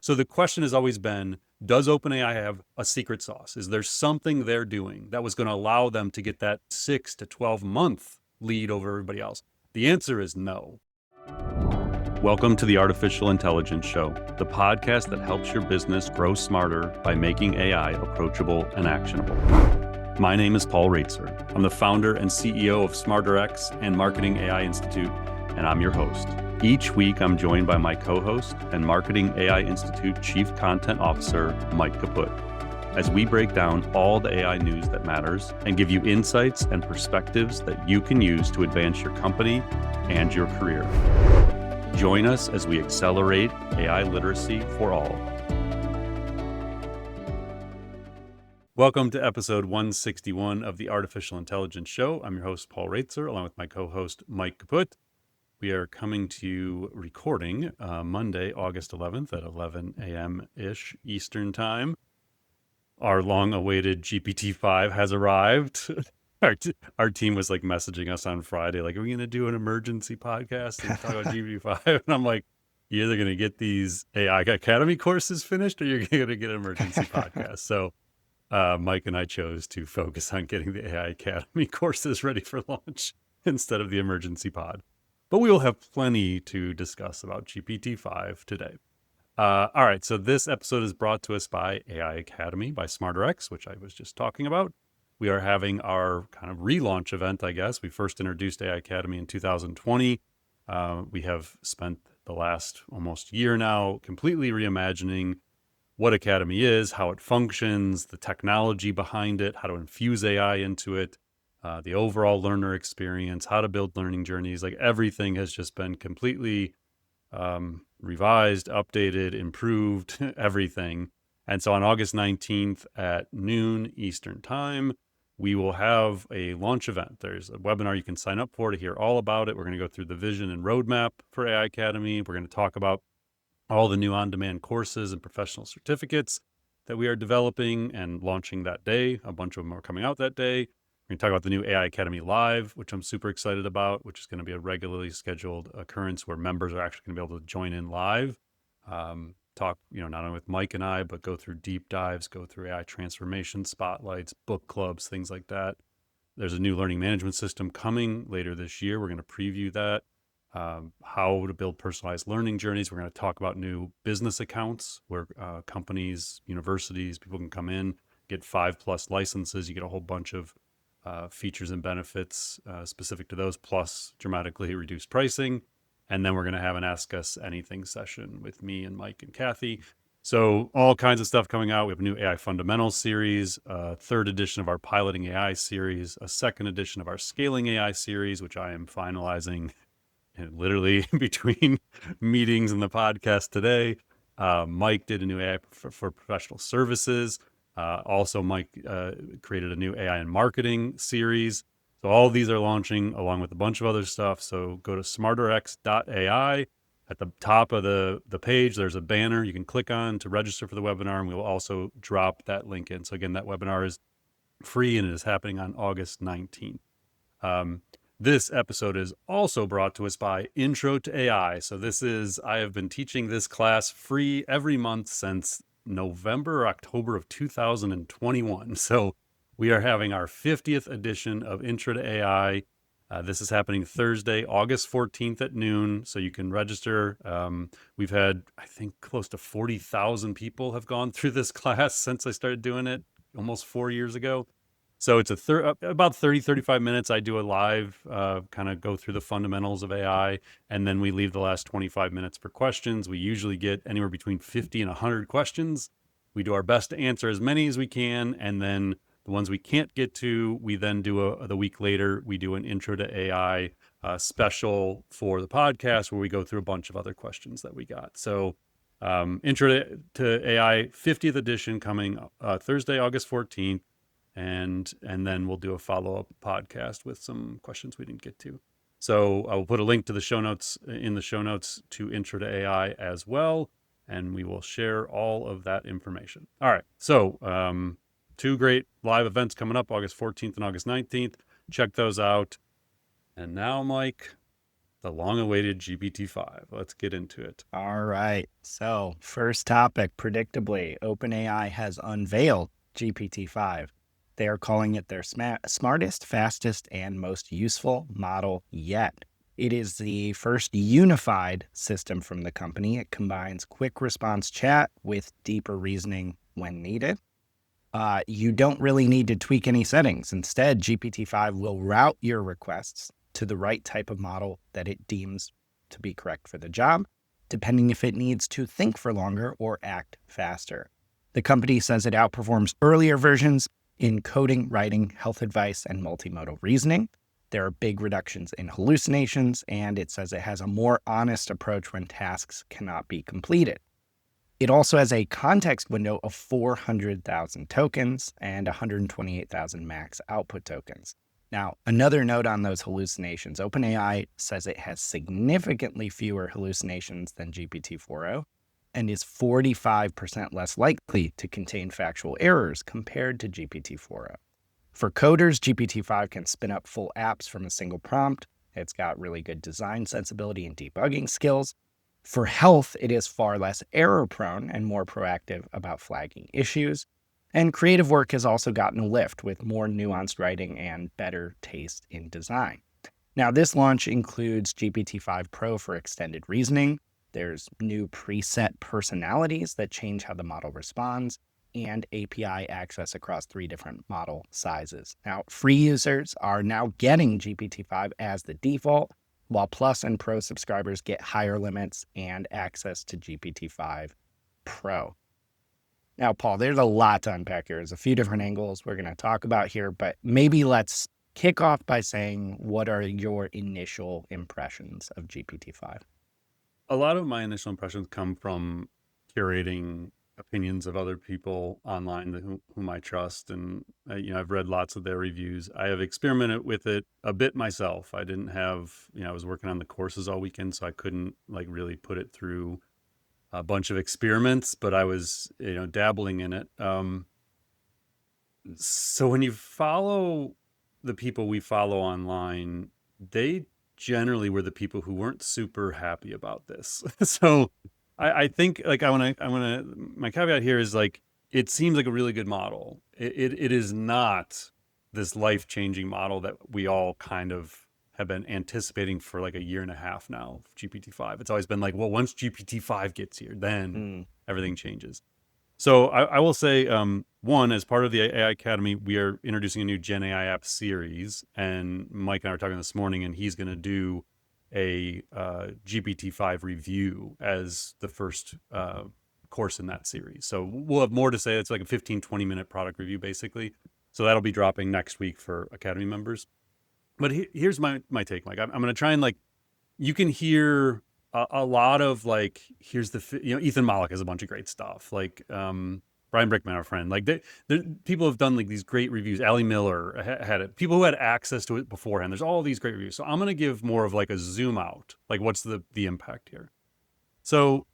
So the question has always been, does OpenAI have a secret sauce? Is there something they're doing that was going to allow them to get that 6 to 12 month lead over everybody else? The answer is no. Welcome to the Artificial Intelligence Show, the podcast that helps your business grow smarter by making AI approachable and actionable. My name is Paul Raitzer. I'm the founder and CEO of SmarterX and Marketing AI Institute, and I'm your host. Each week, I'm joined by my co-host and Marketing AI Institute Chief Content Officer, Mike Kaput, as we break down all the AI news that matters and give you insights and perspectives that you can use to advance your company and your career. Join us as we accelerate AI literacy for all. Welcome to episode 161 of the Artificial Intelligence Show. I'm your host, Paul Raitzer, along with my co-host, Mike Kaput. We are coming to you recording Monday, August 11th at 11 a.m.-ish Eastern Time. Our long-awaited GPT-5 has arrived. Our team was like messaging us on Friday, like, are we going to do an emergency podcast and talk about GPT-5? And I'm like, you're either going to get these AI Academy courses finished or you're going to get an emergency podcast. So Mike and I chose to focus on getting the AI Academy courses ready for launch instead of the emergency pod. But we will have plenty to discuss about GPT-5 today. All right, so this episode is brought to us by AI Academy by SmarterX, which I was just talking about. We are having our kind of relaunch event, I guess. We first introduced AI Academy in 2020. We have spent the last almost year now completely reimagining what Academy is, how it functions, the technology behind it, how to infuse AI into it. The overall learner experience, how to build learning journeys, like everything has just been completely revised, updated, improved, everything. And so on August 19th at noon Eastern Time, we will have a launch event. There's a webinar you can sign up for to hear all about it. We're going to go through the vision and roadmap for AI Academy. We're going to talk about all the new on-demand courses and professional certificates that we are developing and launching that day. A bunch of them are coming out that day. We're going to talk about the new AI Academy Live, which I'm super excited about, which is going to be a regularly scheduled occurrence where members are actually going to be able to join in live, talk, not only with Mike and I, but go through deep dives, go through AI transformation spotlights, book clubs, things like that. There's a new learning management system coming later this year. We're going to preview that, how to build personalized learning journeys. We're going to talk about new business accounts where companies, universities, people can come in, get 5+ licenses. You get a whole bunch of features and benefits specific to those, plus dramatically reduced pricing. And then we're going to have an Ask Us Anything session with me and Mike and Kathy. So all kinds of stuff coming out. We have a new AI Fundamentals series, a third edition of our Piloting AI series, a second edition of our Scaling AI series, which I am finalizing literally between meetings and the podcast today. Mike did a new AI for professional services. Also, Mike created a new AI and marketing series. So all of these are launching along with a bunch of other stuff. So go to smarterx.ai. At the top of the page, there's a banner you can click on to register for the webinar, and we will also drop that link in. So again, that webinar is free and it is happening on August 19th. This episode is also brought to us by Intro to AI. So I have been teaching this class free every month since November or October of 2021. So we are having our 50th edition of Intro to AI. This is happening Thursday, August 14th at noon. So you can register. We've had, I think, close to 40,000 people have gone through this class since I started doing it almost 4 years ago. So it's about 30, 35 minutes. I do a live, kind of go through the fundamentals of AI, and then we leave the last 25 minutes for questions. We usually get anywhere between 50 and 100 questions. We do our best to answer as many as we can, and then the ones we can't get to, we then do the week later, we do an Intro to AI special for the podcast where we go through a bunch of other questions that we got. So Intro to AI 50th edition coming Thursday, August 14th. And then we'll do a follow-up podcast with some questions we didn't get to. So I will put a link to the show notes to Intro to AI as well, and we will share all of that information. All right, so 2 great live events coming up, August 14th and August 19th. Check those out. And now, Mike, the long-awaited GPT-5. Let's get into it. All right. So, first topic, predictably, OpenAI has unveiled GPT-5. They are calling it their smartest, fastest, and most useful model yet. It is the first unified system from the company. It combines quick response chat with deeper reasoning when needed. You don't really need to tweak any settings. Instead, GPT-5 will route your requests to the right type of model that it deems to be correct for the job, depending if it needs to think for longer or act faster. The company says it outperforms earlier versions in coding, writing, health advice, and multimodal reasoning. There are big reductions in hallucinations, and it says it has a more honest approach when tasks cannot be completed. It also has a context window of 400,000 tokens and 128,000 max output tokens. Now, another note on those hallucinations, OpenAI says it has significantly fewer hallucinations than GPT-4o and is 45% less likely to contain factual errors compared to GPT-4o. For coders, GPT-5 can spin up full apps from a single prompt. It's got really good design sensibility and debugging skills. For health, it is far less error-prone and more proactive about flagging issues. And creative work has also gotten a lift with more nuanced writing and better taste in design. Now, this launch includes GPT-5 Pro for extended reasoning. There's new preset personalities that change how the model responds, and API access across 3 different model sizes. Now, free users are now getting GPT-5 as the default, while Plus and Pro subscribers get higher limits and access to GPT-5 Pro. Now, Paul, there's a lot to unpack here. There's a few different angles we're going to talk about here, but maybe let's kick off by saying, what are your initial impressions of GPT-5? A lot of my initial impressions come from curating opinions of other people online whom I trust. And, I've read lots of their reviews. I have experimented with it a bit myself. I didn't have, I was working on the courses all weekend, so I couldn't really put it through a bunch of experiments, but I was, dabbling in it. So when you follow the people we follow online, they generally were the people who weren't super happy about this. So I think my caveat here is it seems like a really good model. It is not this life-changing model that we all kind of have been anticipating for like a year and a half now, GPT-5. It's always been like, well, once GPT-5 gets here, then everything changes. So I will say, one, as part of the AI Academy, we are introducing a new Gen AI app series, and Mike and I were talking this morning, and he's going to do a GPT-5 review as the first course in that series. So we'll have more to say. It's like a 15, 20-minute product review, basically. So that'll be dropping next week for Academy members. But here's my take, Mike. I'm going to try and you can hear a lot of here's the, Ethan Mollick has a bunch of great stuff. Brian Brickman, our friend, people have done these great reviews. Ali Miller had it. People who had access to it beforehand. There's all these great reviews. So I'm going to give more of a zoom out. What's the impact here? So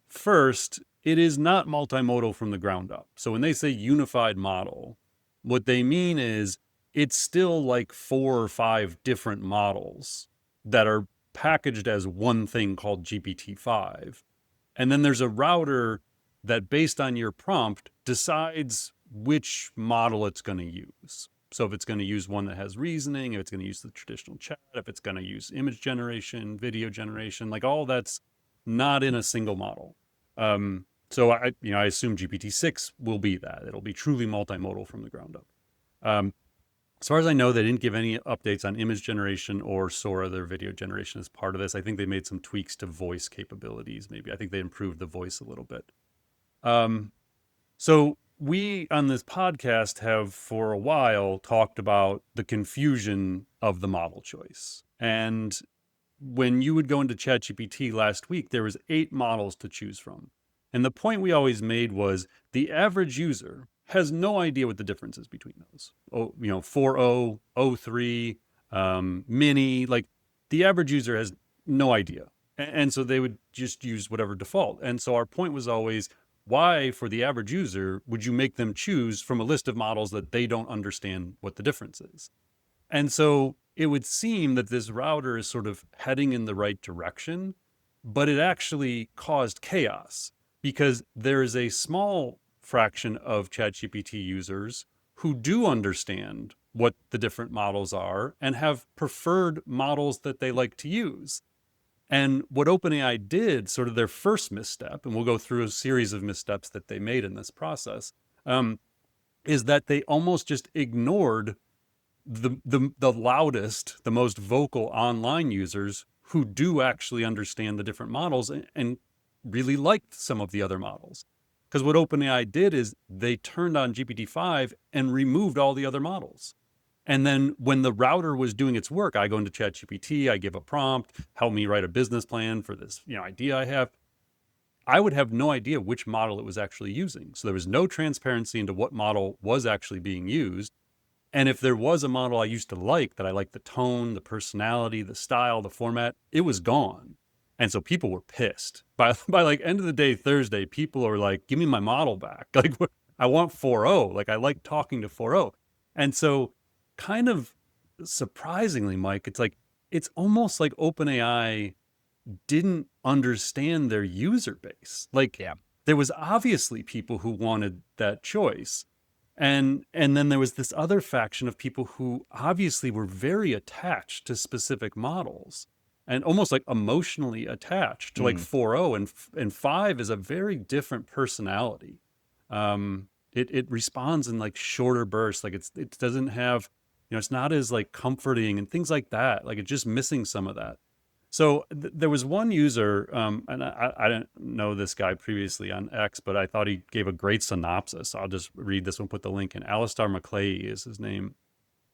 first, it is not multimodal from the ground up. So when they say unified model, what they mean is it's still 4 or 5 different models that are packaged as one thing called GPT-5. And then there's a router that, based on your prompt, decides which model it's going to use. So if it's going to use one that has reasoning, if it's going to use the traditional chat, if it's going to use image generation, video generation, all that's not in a single model. So I assume GPT-6 will be that. It'll be truly multimodal from the ground up. As far as I know, they didn't give any updates on image generation or Sora, their video generation, as part of this. I think they made some tweaks to voice capabilities, maybe. I think they improved the voice a little bit. So we, on this podcast, have for a while talked about the confusion of the model choice. And when you would go into ChatGPT last week, there was 8 models to choose from. And the point we always made was the average user has no idea what the difference is between those. 4.0, 0.3, mini, the average user has no idea. And so they would just use whatever default. And so our point was always, why, for the average user, would you make them choose from a list of models that they don't understand what the difference is? And so it would seem that this router is sort of heading in the right direction, but it actually caused chaos because there is a small fraction of ChatGPT users who do understand what the different models are and have preferred models that they like to use. And what OpenAI did, sort of their first misstep, and we'll go through a series of missteps that they made in this process, is that they almost just ignored the loudest, the most vocal online users who do actually understand the different models and really liked some of the other models. Because what OpenAI did is they turned on GPT-5 and removed all the other models. And then when the router was doing its work, I go into ChatGPT, I give a prompt, help me write a business plan for this, idea I have. I would have no idea which model it was actually using. So there was no transparency into what model was actually being used. And if there was a model I used to like, that I liked the tone, the personality, the style, the format, it was gone. And so people were pissed. By like end of the day Thursday, people are like, give me my model back. Like, I want 4.0. Like, I like talking to 4.0. And so kind of surprisingly, Mike, it's almost like OpenAI didn't understand their user base. Like, Yeah. there was obviously people who wanted that choice. And then there was this other faction of people who obviously were very attached to specific models and almost like emotionally attached to like 4.0, and 5 is a very different personality. It responds in like shorter bursts. Like it doesn't have, it's not as like comforting and things like that. Like it's just missing some of that. So there was one user, and I didn't know this guy previously on X, but I thought he gave a great synopsis. I'll just read this one, put the link in. Alistair McClay is his name.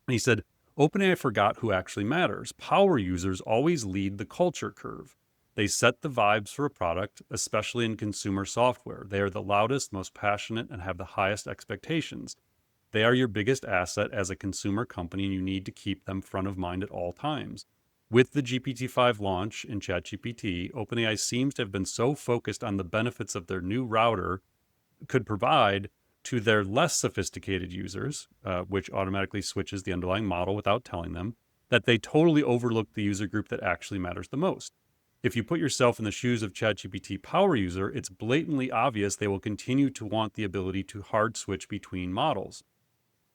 And he said, OpenAI forgot who actually matters. Power users always lead the culture curve. They set the vibes for a product, especially in consumer software. They are the loudest, most passionate, and have the highest expectations. They are your biggest asset as a consumer company, and you need to keep them front of mind at all times. With the GPT-5 launch in ChatGPT, OpenAI seems to have been so focused on the benefits of their new router could provide to their less sophisticated users, which automatically switches the underlying model without telling them, that they totally overlooked the user group that actually matters the most. If you put yourself in the shoes of ChatGPT power user, it's blatantly obvious they will continue to want the ability to hard switch between models.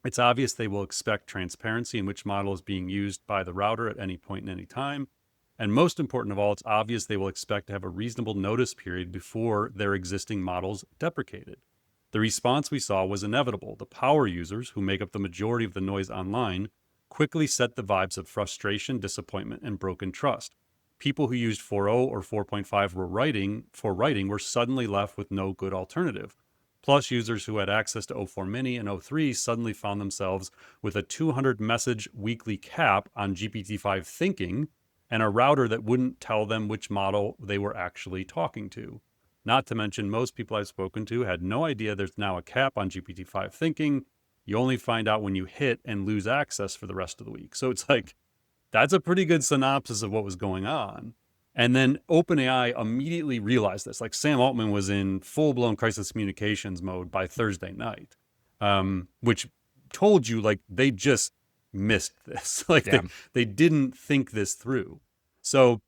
It's obvious they will expect transparency in which model is being used by the router at any point in any time. And most important of all, it's obvious they will expect to have a reasonable notice period before their existing models deprecated. The response we saw was inevitable. The power users, who make up the majority of the noise online, quickly set the vibes of frustration, disappointment, and broken trust. People who used 4.0 or 4.5 writing were suddenly left with no good alternative. Plus, users who had access to 04 Mini and 03 suddenly found themselves with a 200 message weekly cap on GPT-5 thinking and a router that wouldn't tell them which model they were actually talking to. Not to mention, most people I've spoken to had no idea there's now a cap on GPT-5 thinking. You only find out when you hit and lose access for the rest of the week. So it's like, that's a pretty good synopsis of what was going on. And then OpenAI immediately realized this. Like, Sam Altman was in full-blown crisis communications mode by Thursday night, which told you, like, they just missed this. Like, Yeah. they didn't think this through. So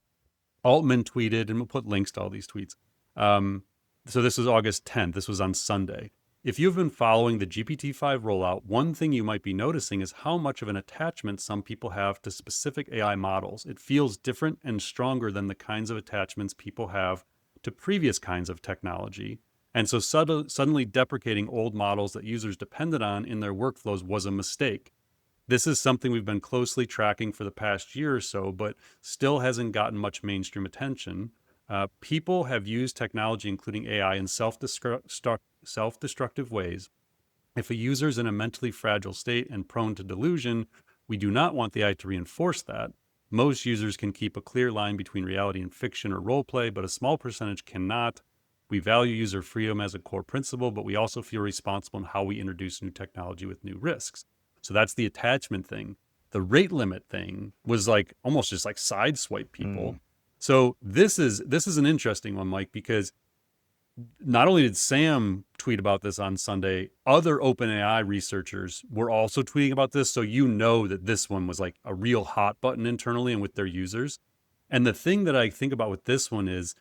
Altman tweeted, and we'll put links to all these tweets. So this was August 10th. This was on Sunday. If you've been following the GPT-5 rollout, one thing you might be noticing is how much of an attachment some people have to specific AI models. It feels different and stronger than the kinds of attachments people have to previous kinds of technology. And so suddenly deprecating old models that users depended on in their workflows was a mistake. This is something we've been closely tracking for the past year or so, but still hasn't gotten much mainstream attention. People have used technology, including AI, in self-destructive ways. If a user is in a mentally fragile state and prone to delusion, we do not want the AI to reinforce that. Most users can keep a clear line between reality and fiction or role play, but a small percentage cannot. We value user freedom as a core principle, but we also feel responsible in how we introduce new technology with new risks. So that's the attachment thing. The rate limit thing was like almost just like sideswipe people. So this is an interesting one, Mike, because not only did Sam tweet about this on Sunday. Other OpenAI researchers were also tweeting about this. So you know that this one was like a real hot button internally and with their users. And the thing that I think about with this one is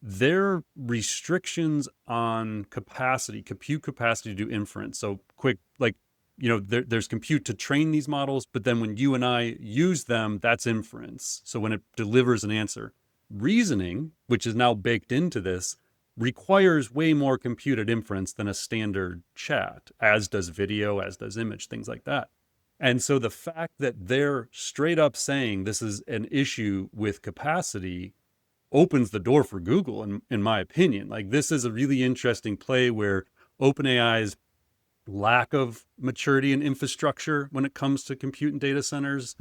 their restrictions on capacity, compute capacity to do inference. So quick, like, there's compute to train these models, but then when you and I use them, that's inference. So when it delivers an answer, reasoning, which is now baked into this, requires way more compute at inference than a standard chat, as does video, as does image, things like that. And so the fact that they're straight up saying this is an issue with capacity opens the door for Google, in my opinion. Like, this is a really interesting play where OpenAI's lack of maturity and infrastructure when it comes to compute and data centers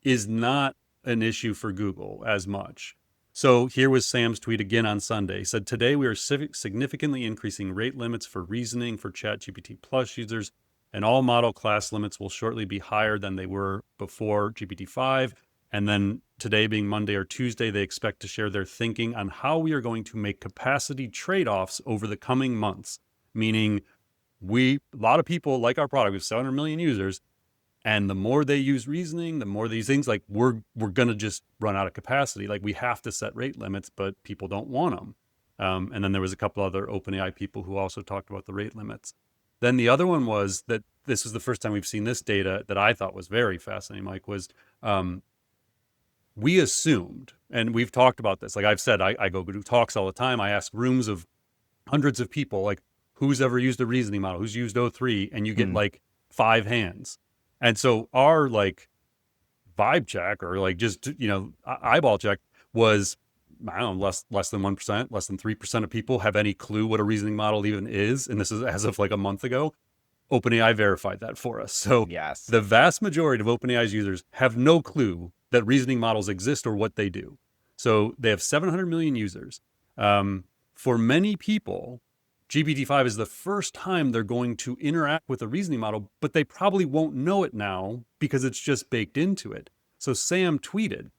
is not an issue for Google as much. So here was Sam's tweet again on Sunday. He said, today we are significantly increasing rate limits for reasoning for ChatGPT Plus users, and all model class limits will shortly be higher than they were before GPT-5. And then today being Monday or Tuesday, they expect to share their thinking on how we are going to make capacity trade-offs over the coming months. Meaning a lot of people like our product. We have 700 million users. And the more they use reasoning, the more these things, like we're going to just run out of capacity. Like, we have to set rate limits, but people don't want them. And then there was a couple other OpenAI people who also talked about the rate limits. Then the other one was that this was the first time we've seen this data that I thought was very fascinating, Mike, was we assumed, and we've talked about this, like I've said, I go do talks all the time. I ask rooms of hundreds of people, like, who's ever used a reasoning model, who's used O3, and you get like 5 hands. And so our like vibe check, or like just, eyeball check, was, I don't know, less than 1%, less than 3% of people have any clue what a reasoning model even is. And this is as of like a month ago. OpenAI verified that for us. So Yes. the vast majority of OpenAI's users have no clue that reasoning models exist or what they do. So they have 700 million users. For many people, GPT-5 is the first time they're going to interact with a reasoning model, but they probably won't know it now because it's just baked into it. So Sam tweeted,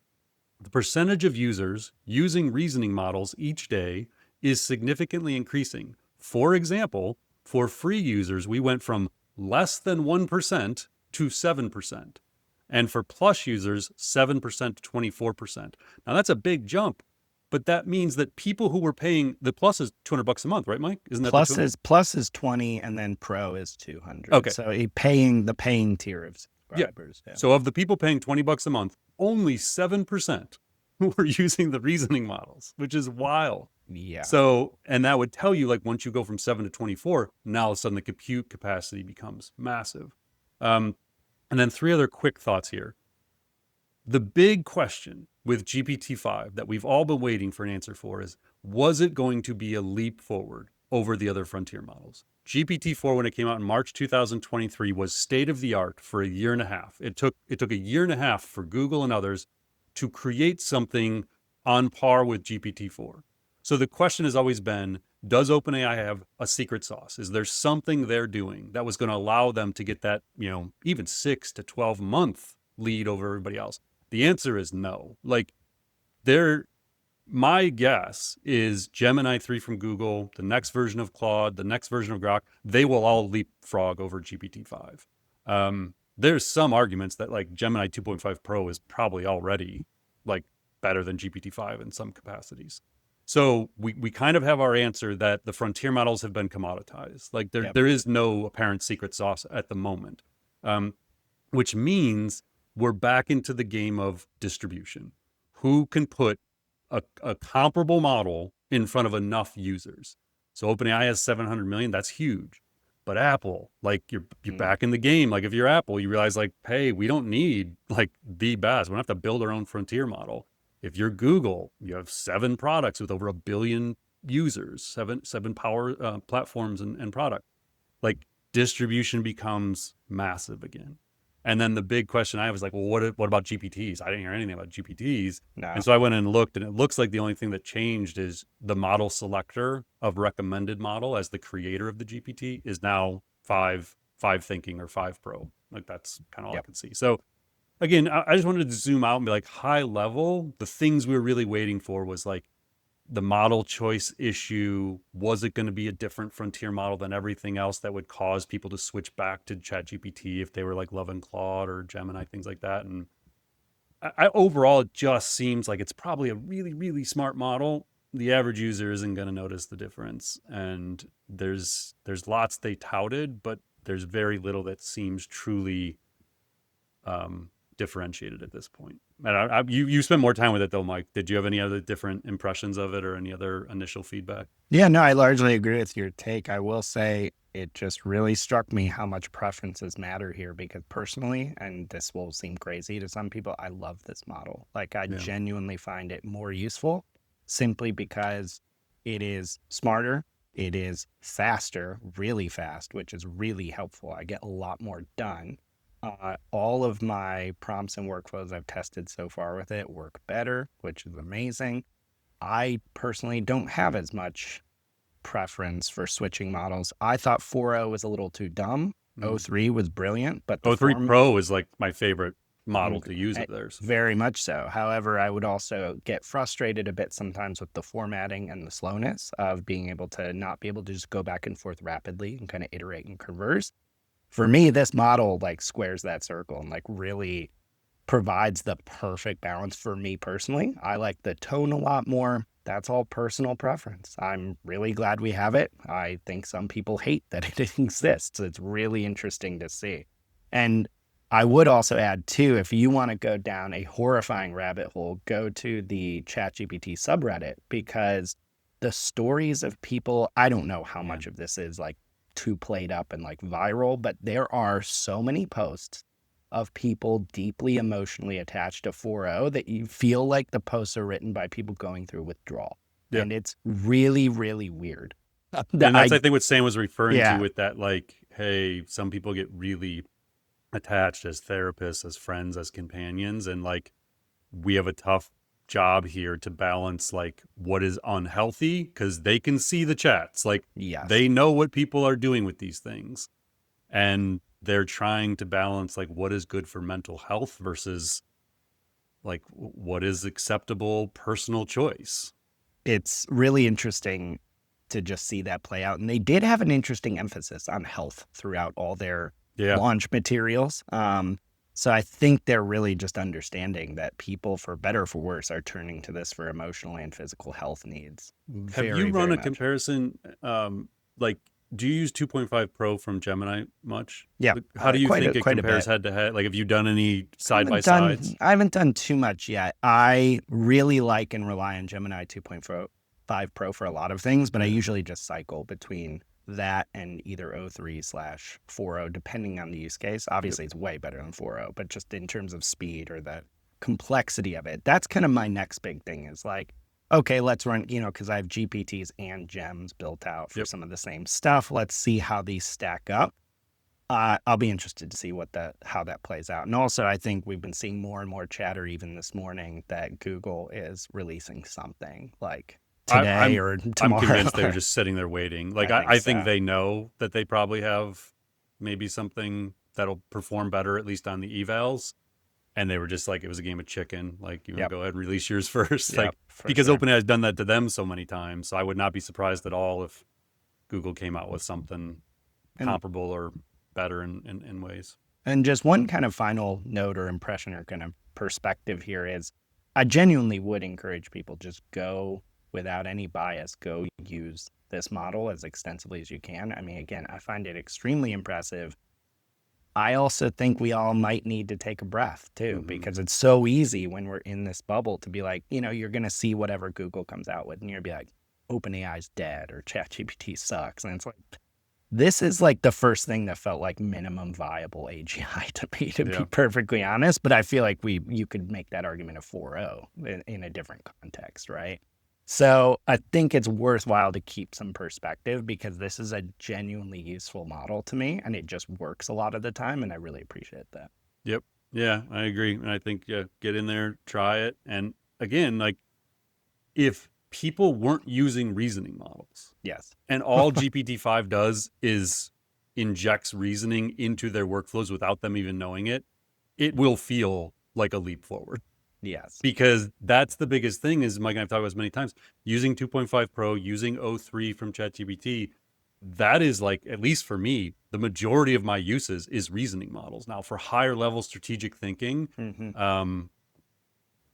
the percentage of users using reasoning models each day is significantly increasing. For example, for free users, we went from less than 1% to 7%. And for plus users, 7% to 24%. Now that's a big jump. But that means that people who were paying, the plus is $200 a month, right, Mike? Isn't that plus is 20, and then pro is 200. Okay. So the paying tier of subscribers. Yeah. So of the people paying $20 a month, only 7% were using the reasoning models, which is wild. Yeah. So, and that would tell you, like, once you go from 7 to 24, now all of a sudden the compute capacity becomes massive. And then 3 other quick thoughts here. The big question with GPT-5 that we've all been waiting for an answer for is, was it going to be a leap forward over the other frontier models? GPT-4, when it came out in March 2023, was state of the art for a year and a half. It took a year and a half for Google and others to create something on par with GPT-4. So the question has always been, does OpenAI have a secret sauce? Is there something they're doing that was going to allow them to get that, even 6 to 12 month lead over everybody else? The answer is no. Like, my guess is Gemini 3 from Google, the next version of Claude, the next version of Grok, they will all leapfrog over GPT-5. There's some arguments that like Gemini 2.5 Pro is probably already like better than GPT-5 in some capacities. So we kind of have our answer that the frontier models have been commoditized. Like there is no apparent secret sauce at the moment, which means we're back into the game of distribution. Who can put a comparable model in front of enough users? So OpenAI has 700 million. That's huge. But Apple, like you're back in the game. Like if you're Apple, you realize like, hey, we don't need like the best. We don't have to build our own frontier model. If you're Google, you have 7 products with over 1 billion users, seven power platforms and product. Like distribution becomes massive again. And then the big question I have is like, well, what about GPTs? I didn't hear anything about GPTs. No. And so I went and looked, and it looks like the only thing that changed is the model selector of recommended model as the creator of the GPT is now 5 thinking or 5 Pro. Like that's kind of all I can see. So again, I just wanted to zoom out and be like, high level, the things we were really waiting for was like, the model choice issue, was it going to be a different frontier model than everything else that would cause people to switch back to ChatGPT if they were like loving Claude or Gemini, things like that. And overall, it just seems like it's probably a really, really smart model. The average user isn't going to notice the difference. And there's lots they touted, but there's very little that seems truly differentiated at this point. And you spent more time with it though, Mike. Did you have any other different impressions of it or any other initial feedback? Yeah, no, I largely agree with your take. I will say it just really struck me how much preferences matter here, because personally, and this will seem crazy to some people, I love this model. Like, I genuinely find it more useful simply because it is smarter. It is faster, really fast, which is really helpful. I get a lot more done. All of my prompts and workflows I've tested so far with it work better, which is amazing. I personally don't have as much preference for switching models. I thought 4.0 was a little too dumb. 03 was brilliant, but the 03 Pro is like my favorite model to use of theirs. Very much so. However, I would also get frustrated a bit sometimes with the formatting and the slowness of being able to not be able to just go back and forth rapidly and kind of iterate and converse. For me, this model like squares that circle and like really provides the perfect balance for me personally. I like the tone a lot more. That's all personal preference. I'm really glad we have it. I think some people hate that it exists. It's really interesting to see. And I would also add too, if you want to go down a horrifying rabbit hole, go to the ChatGPT subreddit, because the stories of people, I don't know how much of this is like too played up and like viral, but there are so many posts of people deeply emotionally attached to 4.0 that you feel like the posts are written by people going through withdrawal. Yeah. And it's really, really weird. And that's, I think, what Sam was referring to with that, like, hey, some people get really attached as therapists, as friends, as companions. And like, we have a tough job here to balance like what is unhealthy, because they can see the chats. Like, they know what people are doing with these things. And they're trying to balance like what is good for mental health versus like what is acceptable personal choice. It's really interesting to just see that play out. And they did have an interesting emphasis on health throughout all their launch materials. So I think they're really just understanding that people, for better or for worse, are turning to this for emotional and physical health needs. Have you run a comparison? Like, do you use 2.5 Pro from Gemini much? Yeah. How do you think it compares head to head? Like, have you done any side by sides? I haven't done too much yet. I really like and rely on Gemini 2.5 Pro for a lot of things, but I usually just cycle between that and either 03/4.0, depending on the use case. Obviously, it's way better than 4.0, but just in terms of speed or the complexity of it, that's kind of my next big thing is like, okay, let's run, because I have GPTs and gems built out for some of the same stuff. Let's see how these stack up. I'll be interested to see how that plays out. And also, I think we've been seeing more and more chatter even this morning that Google is releasing something like today or tomorrow. I'm convinced they were just sitting there waiting. Like, I think they know that they probably have maybe something that'll perform better, at least on the evals. And they were just like, it was a game of chicken. Like, you want to go ahead and release yours first. Because OpenAI has done that to them so many times. So I would not be surprised at all if Google came out with something comparable or better in ways. And just one kind of final note or impression or kind of perspective here is I genuinely would encourage people just go without any bias, go use this model as extensively as you can. I mean, again, I find it extremely impressive. I also think we all might need to take a breath too, because it's so easy when we're in this bubble to be like, you're going to see whatever Google comes out with and you're going to be like, OpenAI's dead or ChatGPT sucks. And it's like, this is like the first thing that felt like minimum viable AGI to me, to be perfectly honest. But I feel like you could make that argument of 4.0 in a different context, right? So I think it's worthwhile to keep some perspective, because this is a genuinely useful model to me and it just works a lot of the time. And I really appreciate that. Yep. Yeah, I agree. And I think, get in there, try it. And again, like, if people weren't using reasoning models. Yes. And all GPT-5 does is injects reasoning into their workflows without them even knowing it, it will feel like a leap forward. Yes. because that's the biggest thing is Mike and I've talked about this many times, using 2.5 Pro, using O3 from ChatGPT. That is like, at least for me, the majority of my uses is reasoning models. Now for higher level strategic thinking, Mm-hmm.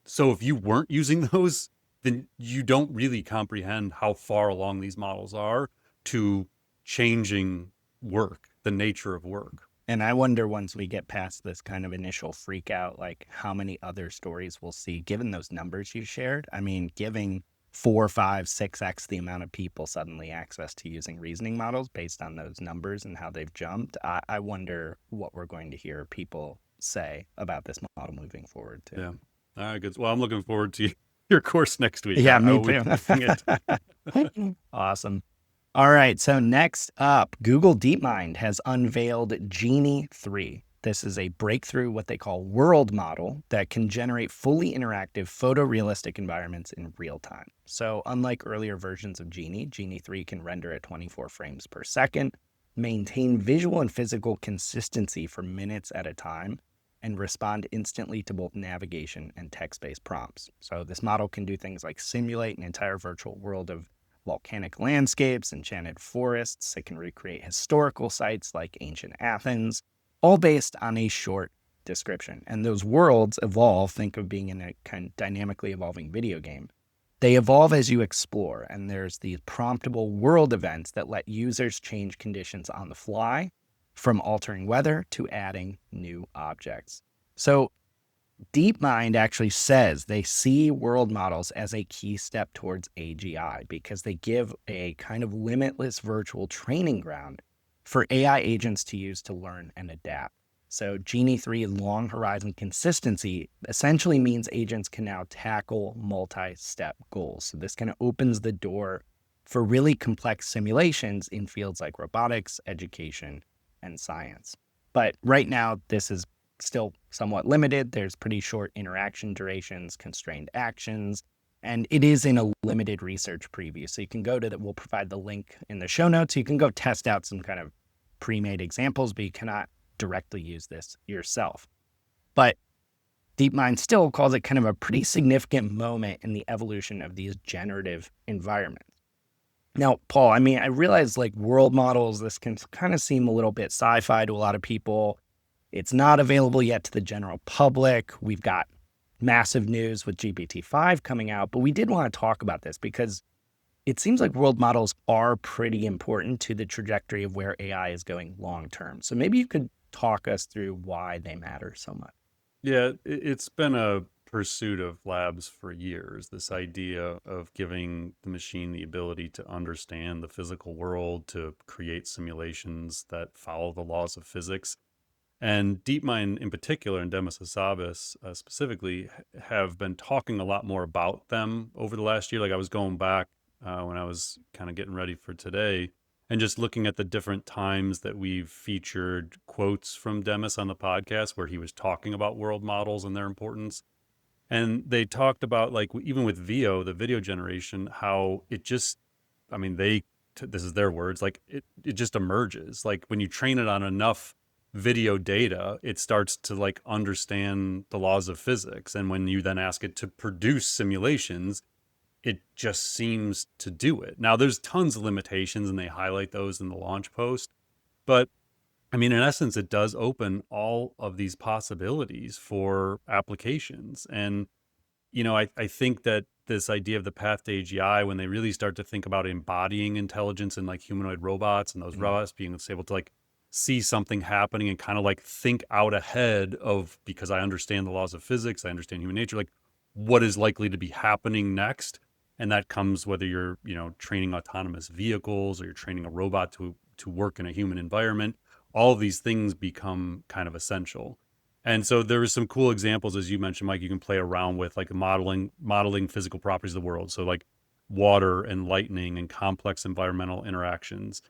so if you weren't using those, then you don't really comprehend how far along these models are to changing work, the nature of work. And I wonder once we get past this kind of initial freak out, like how many other stories we'll see, given those numbers you shared. I mean, giving 4, 5, 6x the amount of people suddenly access to using reasoning models based on those numbers and how they've jumped. I wonder what we're going to hear people say about this model moving forward too. Yeah. All right, good. Well, I'm looking forward to your course next week. Yeah, I me will be too. taking it. Awesome. All right. So next up, Google DeepMind has unveiled Genie 3. This is a breakthrough, what they call world model that can generate fully interactive photorealistic environments in real time. So unlike earlier versions of Genie, Genie 3 can render at 24 frames per second, maintain visual and physical consistency for minutes at a time, and respond instantly to both navigation and text-based prompts. So this model can do things like simulate an entire virtual world of volcanic landscapes, enchanted forests. It can recreate historical sites like ancient Athens, all based on a short description. And those worlds evolve. Think of being in a kind of dynamically evolving video game. They evolve as you explore, and there's these promptable world events that let users change conditions on the fly, from altering weather to adding new objects. So DeepMind actually says they see world models as a key step towards AGI because they give a kind of limitless virtual training ground for AI agents to use to learn and adapt. So Genie 3's long horizon consistency essentially means agents can now tackle multi-step goals. So this kind of opens the door for really complex simulations in fields like robotics, education, and science. But right now, this is still somewhat limited. There's pretty short interaction durations, constrained actions, and it is in a limited research preview. So you can go to that. We'll provide the link in the show notes. You can go test out some kind of pre-made examples, but you cannot directly use this yourself. But DeepMind still calls it kind of a pretty significant moment in the evolution of these generative environments. Now, Paul, I mean, I realize like world models, this can kind of seem a little bit sci-fi to a lot of people. It's not available yet to the general public. We've got massive news with GPT-5 coming out, but we did want to talk about this because it seems like world models are pretty important to the trajectory of where AI is going long term. So maybe you could talk us through why they matter so much. Yeah, it's been a pursuit of labs for years, this idea of giving the machine the ability to understand the physical world, to create simulations that follow the laws of physics. And DeepMind in particular, and Demis Hassabis specifically, have been talking a lot more about them over the last year. Like I was going back when I was kind of getting ready for today and just looking at the different times that we've featured quotes from Demis on the podcast where he was talking about world models and their importance. And they talked about, like, even with VO, the video generation, how it just, I mean, this is their words, like it just emerges. Like when you train it on enough video data, it starts to like understand the laws of physics. And when you then ask it to produce simulations, it just seems to do it. Now, there's tons of limitations, and they highlight those in the launch post. But I mean, in essence, it does open all of these possibilities for applications. And I think that this idea of the path to AGI, when they really start to think about embodying intelligence in like humanoid robots and those robots being able to like see something happening and kind of like think out ahead of, because I understand the laws of physics, I understand human nature, like what is likely to be happening next. And that comes whether you're, training autonomous vehicles or you're training a robot to work in a human environment. All of these things become kind of essential. And so there is some cool examples, as you mentioned, Mike, you can play around with like modeling physical properties of the world. So like water and lightning and complex environmental interactions,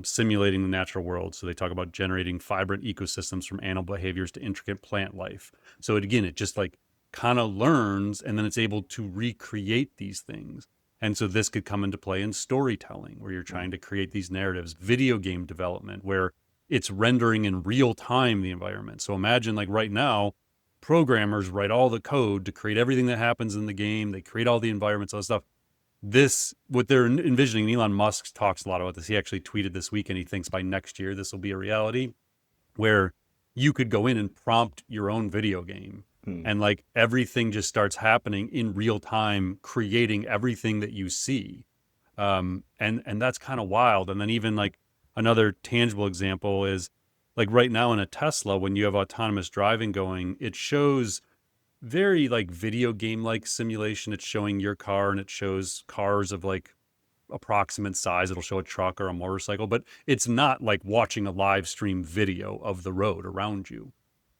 simulating the natural world. So they talk about generating vibrant ecosystems from animal behaviors to intricate plant life. So it just like kind of learns, and then it's able to recreate these things. And so this could come into play in storytelling, where you're trying to create these narratives, video game development, where it's rendering in real time the environment. So imagine like right now, programmers write all the code to create everything that happens in the game. They create all the environments, all that stuff. This, what they're envisioning, and Elon Musk talks a lot about this. He actually tweeted this week, and he thinks by next year this will be a reality, where you could go in and prompt your own video game, and like everything just starts happening in real time, creating everything that you see. And that's kind of wild. And then even like another tangible example is like right now in a Tesla, when you have autonomous driving going, it shows very like video game like simulation. It's showing your car and it shows cars of like approximate size. It'll show a truck or a motorcycle, but it's not like watching a live stream video of the road around you.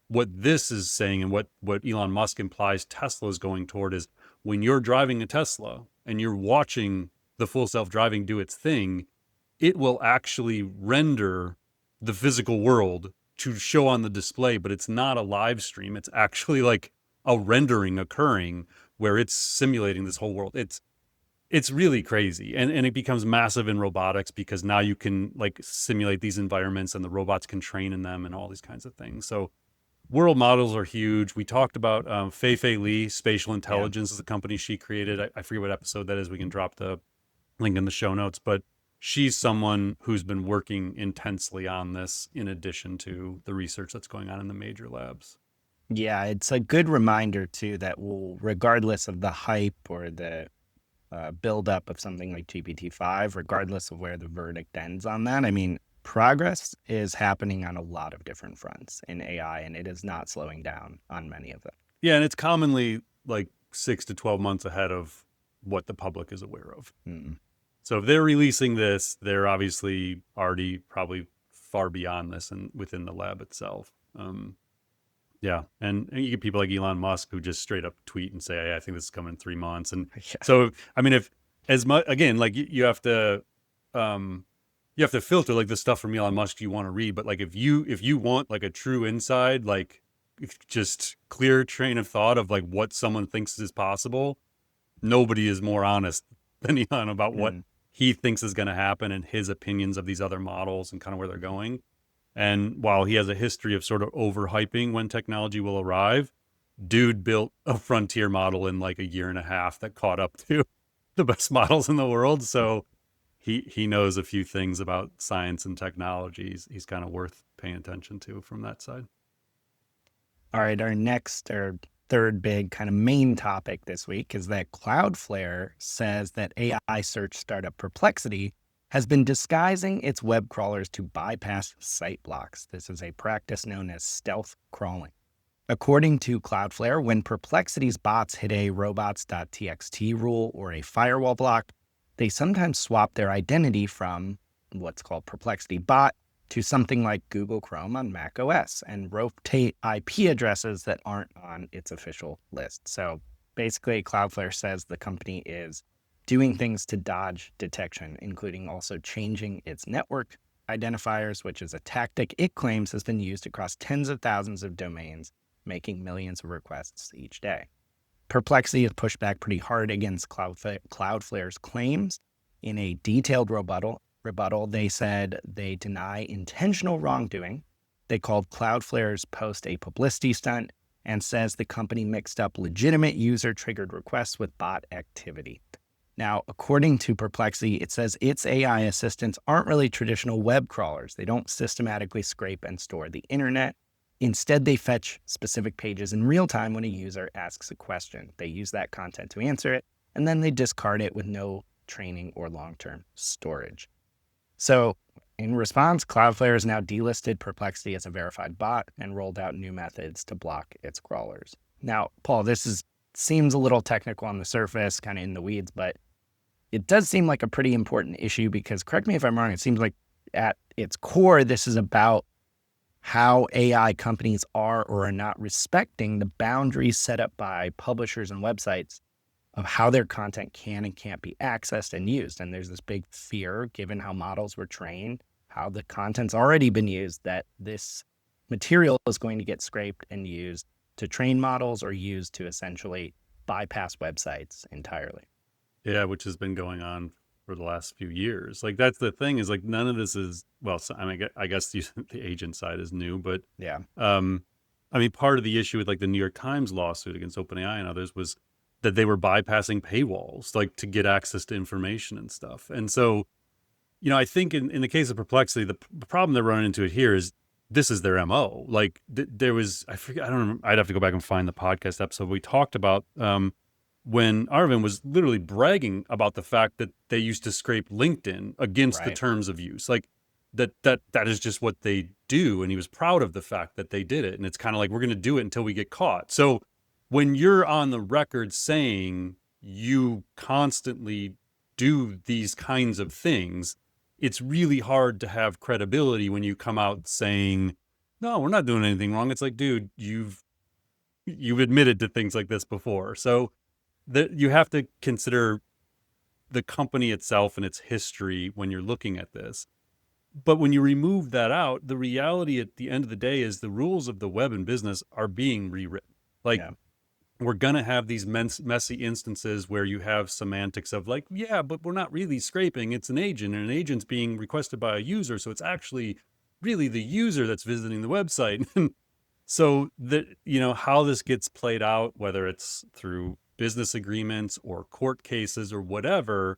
What this is saying, and what Elon Musk implies Tesla is going toward, is when you're driving a Tesla and you're watching the full self-driving do its thing, it will actually render the physical world to show on the display, but it's not a live stream. It's actually like a rendering occurring where it's simulating this whole world. It's really crazy. And it becomes massive in robotics because now you can like simulate these environments and the robots can train in them and all these kinds of things. So world models are huge. We talked about Fei Li, Spatial Intelligence is the company she created. I forget what episode that is. We can drop the link in the show notes, but she's someone who's been working intensely on this in addition to the research that's going on in the major labs. Yeah, it's a good reminder too that regardless of the hype or the buildup of something like GPT-5, regardless of where the verdict ends on that, I mean, progress is happening on a lot of different fronts in AI, and it is not slowing down on many of them. Yeah, and it's commonly like 6 to 12 months ahead of what the public is aware of. So if they're releasing this, they're obviously already probably far beyond this and within the lab itself. Yeah, and you get people like Elon Musk who just straight up tweet and say, hey, I think this is coming in 3 months. And so, I mean, if as much, again, like you have to filter like the stuff from Elon Musk you want to read. But like if you want like a true inside, like just clear train of thought of like what someone thinks is possible, nobody is more honest than Elon about what he thinks is going to happen and his opinions of these other models and kind of where they're going. And while he has a history of sort of overhyping when technology will arrive, dude built a frontier model in like a year and a half that caught up to the best models in the world. So he knows a few things about science and technologies. He's kind of worth paying attention to from that side. All right, our third big kind of main topic this week is that Cloudflare says that AI search startup Perplexity has been disguising its web crawlers to bypass site blocks. This is a practice known as stealth crawling. According to Cloudflare, when Perplexity's bots hit a robots.txt rule or a firewall block, they sometimes swap their identity from what's called Perplexity bot to something like Google Chrome on Mac OS and rotate IP addresses that aren't on its official list. So basically, Cloudflare says the company is doing things to dodge detection, including also changing its network identifiers, which is a tactic it claims has been used across tens of thousands of domains, making millions of requests each day. Perplexity has pushed back pretty hard against Cloudflare's claims. In a detailed rebuttal, they said they deny intentional wrongdoing. They called Cloudflare's post a publicity stunt and says the company mixed up legitimate user-triggered requests with bot activity. Now, according to Perplexity, it says its AI assistants aren't really traditional web crawlers. They don't systematically scrape and store the internet. Instead, they fetch specific pages in real time when a user asks a question. They use that content to answer it, and then they discard it with no training or long-term storage. So in response, Cloudflare has now delisted Perplexity as a verified bot and rolled out new methods to block its crawlers. Now, Paul, this seems a little technical on the surface, kind of in the weeds, but it does seem like a pretty important issue because, correct me if I'm wrong, it seems like at its core, this is about how AI companies are or are not respecting the boundaries set up by publishers and websites of how their content can and can't be accessed and used. And there's this big fear, given how models were trained, how the content's already been used, that this material is going to get scraped and used to train models or used to essentially bypass websites entirely. Yeah, which has been going on for the last few years. Like that's the thing is like none of this is, well, so, I mean, I guess the agent side is new, but yeah, I mean, part of the issue with like the New York Times lawsuit against OpenAI and others was that they were bypassing paywalls, like to get access to information and stuff. And so, I think in the case of Perplexity, the problem they're running into it here is this is their MO. Like there was, I forget, I don't remember, I'd have to go back and find the podcast episode. We talked about when Arvin was literally bragging about the fact that they used to scrape LinkedIn against the Right. terms of use. Like that is just what they do. And he was proud of the fact that they did it. And it's kind of like, we're going to do it until we get caught. So when you're on the record saying you constantly do these kinds of things, it's really hard to have credibility when you come out saying, no, we're not doing anything wrong. It's like, dude, you've admitted to things like this before. So that you have to consider the company itself and its history when you're looking at this. But when you remove that out, the reality at the end of the day is the rules of the web and business are being rewritten. Like, Yeah. we're going to have these messy instances where you have semantics of like, yeah, but we're not really scraping. It's an agent, and an agent's being requested by a user. So it's actually really the user that's visiting the website. So that, how this gets played out, whether it's through business agreements or court cases or whatever,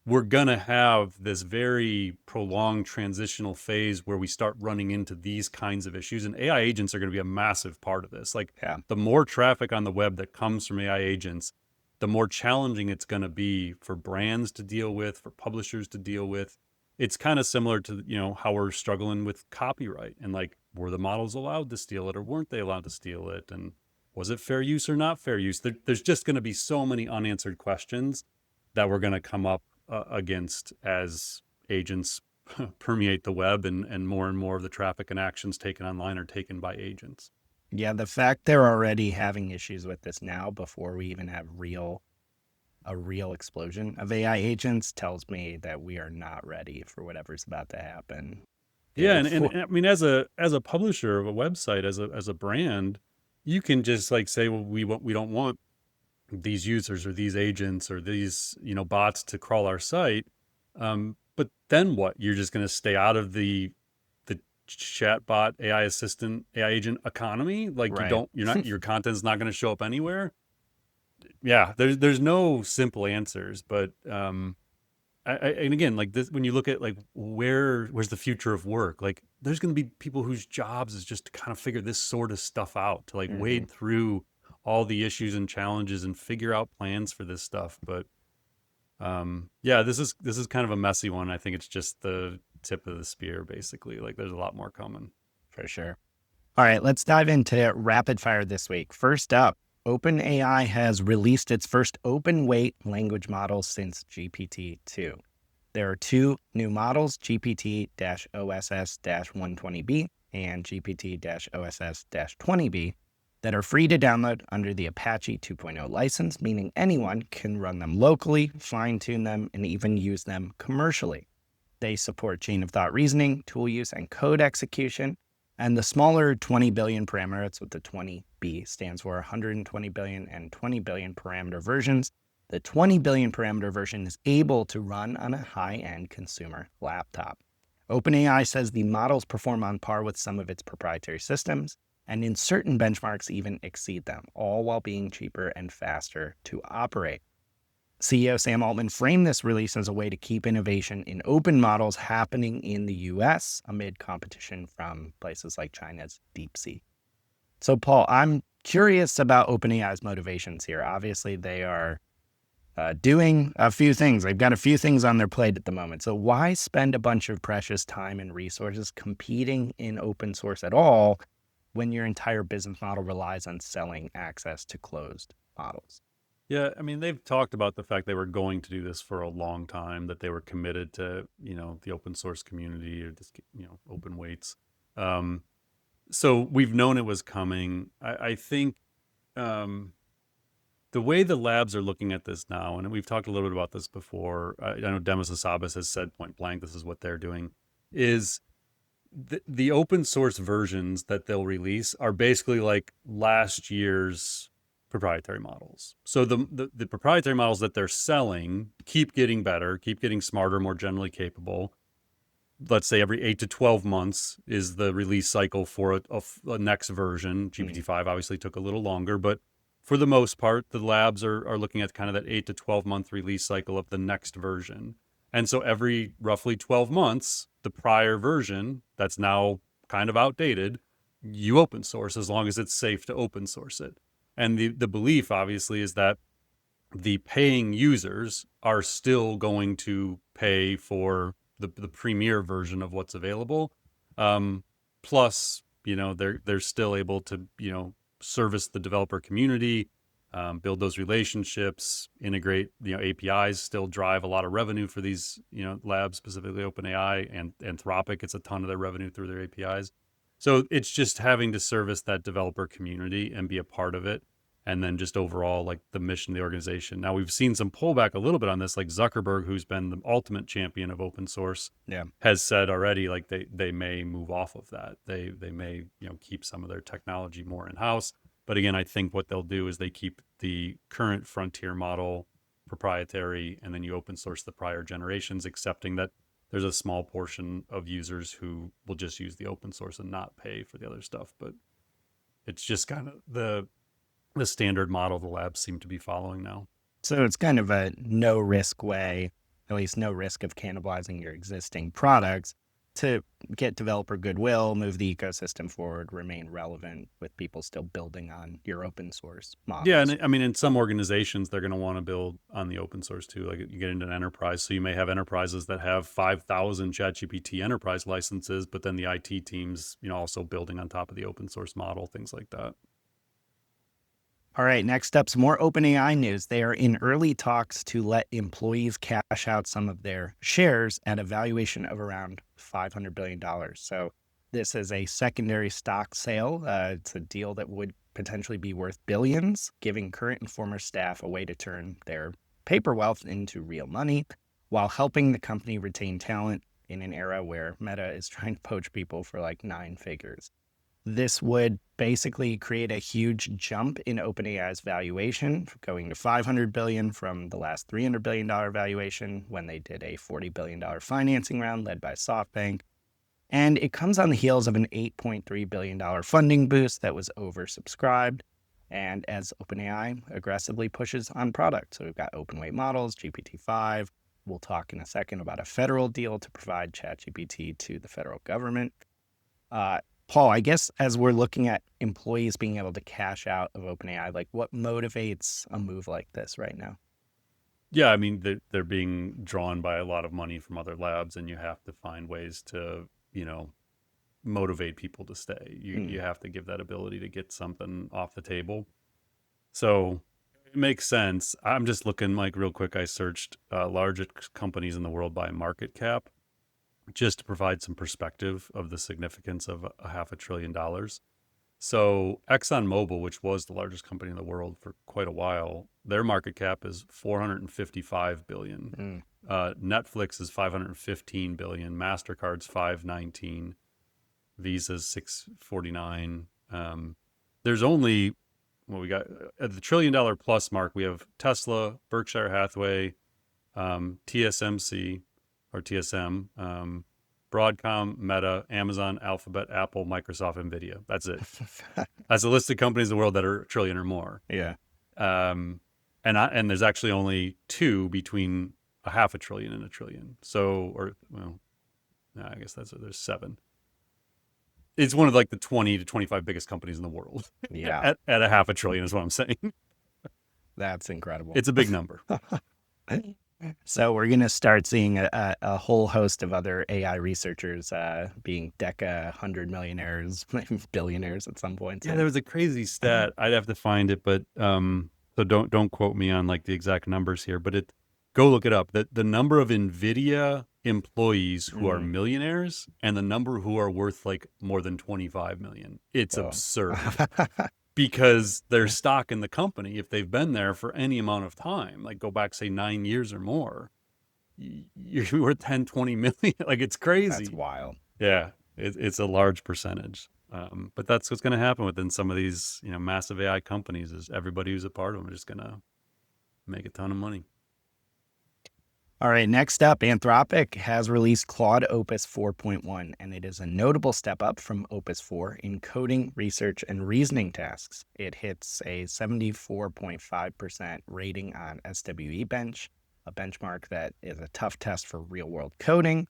we're going to have this very prolonged transitional phase where we start running into these kinds of issues. And AI agents are going to be a massive part of this. Like, Yeah. the more traffic on the web that comes from AI agents, the more challenging it's going to be for brands to deal with, for publishers to deal with. It's kind of similar to, how we're struggling with copyright and like, were the models allowed to steal it or weren't they allowed to steal it? And was it fair use or not fair use? There's just going to be so many unanswered questions that we're going to come up against as agents permeate the web and more of the traffic and actions taken online are taken by agents. Yeah. The fact they're already having issues with this now before we even have a real explosion of AI agents tells me that we are not ready for whatever's about to happen. Yeah, and, If and, and I mean, as a publisher of a website, as a brand, you can just like say, well, we don't want these users or these agents or these bots to crawl our site. But then what? You're just going to stay out of the chatbot AI assistant AI agent economy? Like, right. your content's not going to show up anywhere. Yeah, there's no simple answers, but and again, like this, when you look at like where's the future of work, like there's going to be people whose jobs is just to kind of figure this sort of stuff out, to like hmm wade through all the issues and challenges and figure out plans for this stuff. But yeah, this is kind of a messy one. I think it's just the tip of the spear, basically. Like, there's a lot more coming. For sure. All right, let's dive into rapid fire this week. First up, OpenAI has released its first open weight language model since GPT-2. There are two new models, GPT-OSS-120B and GPT-OSS-20B, that are free to download under the Apache 2.0 license, meaning anyone can run them locally, fine-tune them, and even use them commercially. They support chain of thought reasoning, tool use, and code execution. And the smaller 20 billion parameter, that's what the 20B stands for, 120 billion and 20 billion parameter versions. The 20 billion parameter version is able to run on a high-end consumer laptop. OpenAI says the models perform on par with some of its proprietary systems, and in certain benchmarks even exceed them, all while being cheaper and faster to operate. CEO Sam Altman framed this release as a way to keep innovation in open models happening in the US amid competition from places like China's DeepSeek. So, Paul, I'm curious about OpenAI's motivations here. Obviously, they are doing a few things. They've got a few things on their plate at the moment. So why spend a bunch of precious time and resources competing in open source at all when your entire business model relies on selling access to closed models? Yeah, I mean, they've talked about the fact they were going to do this for a long time, that they were committed to, the open source community or this, open weights. Um, so we've known it was coming. I think the way the labs are looking at this now, and we've talked a little bit about this before, I know Demis Hassabis has said point blank, this is what they're doing, is the open source versions that they'll release are basically like last year's proprietary models. So the proprietary models that they're selling keep getting better, keep getting smarter, more generally capable. let's say every 8 to 12 months is the release cycle for a next version. GPT-5 obviously took a little longer, but for the most part, the labs are looking at kind of that 8 to 12 month release cycle of the next version. And so every roughly 12 months, the prior version that's now kind of outdated, you open source as long as it's safe to open source it. And the belief obviously is that the paying users are still going to pay for the premier version of what's available. Plus, they're still able to, service the developer community, build those relationships, integrate, APIs still drive a lot of revenue for these, labs, specifically OpenAI and Anthropic. It's a ton of their revenue through their APIs. So it's just having to service that developer community and be a part of it. And then just overall, like the mission of the organization. Now we've seen some pullback a little bit on this, like Zuckerberg, who's been the ultimate champion of open source, has said already, like they may move off of that. They may, keep some of their technology more in house. But again, I think what they'll do is they keep the current frontier model proprietary, and then you open source the prior generations, accepting that there's a small portion of users who will just use the open source and not pay for the other stuff. But it's just kind of the standard model the labs seem to be following now. So it's kind of a no risk way, at least no risk of cannibalizing your existing products, to get developer goodwill, move the ecosystem forward, remain relevant with people still building on your open source models. Yeah, and I mean, in some organizations, they're going to want to build on the open source too. Like you get into an enterprise, so you may have enterprises that have 5,000 ChatGPT enterprise licenses, but then the IT teams, also building on top of the open source model, things like that. All right, next up, some more OpenAI news. They are in early talks to let employees cash out some of their shares at a valuation of around $500 billion. So this is a secondary stock sale. It's a deal that would potentially be worth billions, giving current and former staff a way to turn their paper wealth into real money while helping the company retain talent in an era where Meta is trying to poach people for like 9 figures. This would basically create a huge jump in OpenAI's valuation, going to $500 billion from the last $300 billion valuation when they did a $40 billion financing round led by SoftBank. And it comes on the heels of an $8.3 billion funding boost that was oversubscribed. And as OpenAI aggressively pushes on product. So we've got open weight models, GPT-5. We'll talk in a second about a federal deal to provide ChatGPT to the federal government. Paul, I guess as we're looking at employees being able to cash out of OpenAI, like what motivates a move like this right now? Yeah, I mean, they're being drawn by a lot of money from other labs, and you have to find ways to, motivate people to stay. You have to give that ability to get something off the table. So it makes sense. I'm just looking, like, real quick. I searched largest companies in the world by market cap, just to provide some perspective of the significance of a $500 billion. So ExxonMobil, which was the largest company in the world for quite a while, their market cap is $455 billion. Netflix is $515 billion. MasterCard's $519. Visa's $649. There's only, we got at the $1 trillion plus mark, we have Tesla, Berkshire Hathaway, TSMC, or TSM, Broadcom, Meta, Amazon, Alphabet, Apple, Microsoft, NVIDIA. That's it. That's a list of companies in the world that are $1 trillion or more. Yeah. And there's actually only 2 between a $500 billion and $1 trillion. So, I guess there's 7. It's one of like the 20 to 25 biggest companies in the world. Yeah. at a $500 billion is what I'm saying. That's incredible. It's a big number. So we're going to start seeing a whole host of other AI researchers being deca 100 millionaires, billionaires at some point. Yeah, there was a crazy stat. I'd have to find it, but so don't quote me on like the exact numbers here. But go look it up. The number of NVIDIA employees who are millionaires and the number who are worth like more than 25 million. It's absurd. Because their stock in the company, if they've been there for any amount of time, like go back, say 9 years or more, you're worth 10, 20 million. Like it's crazy. That's wild. Yeah, it's a large percentage. But that's what's going to happen within some of these, massive AI companies is everybody who's a part of them is just going to make a ton of money. All right, next up, Anthropic has released Claude Opus 4.1, and it is a notable step up from Opus 4 in coding, research, and reasoning tasks. It hits a 74.5% rating on SWE Bench, a benchmark that is a tough test for real-world coding.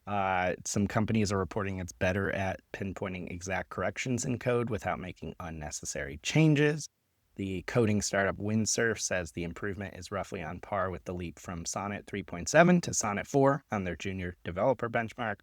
Some companies are reporting it's better at pinpointing exact corrections in code without making unnecessary changes. The coding startup Windsurf says the improvement is roughly on par with the leap from Sonnet 3.7 to Sonnet 4 on their junior developer benchmark.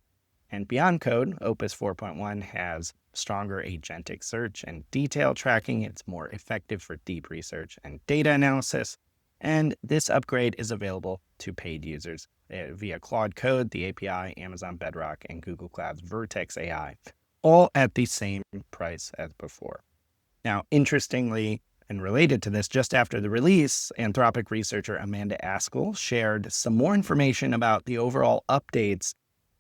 And beyond code, Opus 4.1 has stronger agentic search and detail tracking. It's more effective for deep research and data analysis. And this upgrade is available to paid users via Claude Code, the API, Amazon Bedrock, and Google Cloud's Vertex AI, all at the same price as before. Now, interestingly, and related to this, just after the release, Anthropic researcher Amanda Askell shared some more information about the overall updates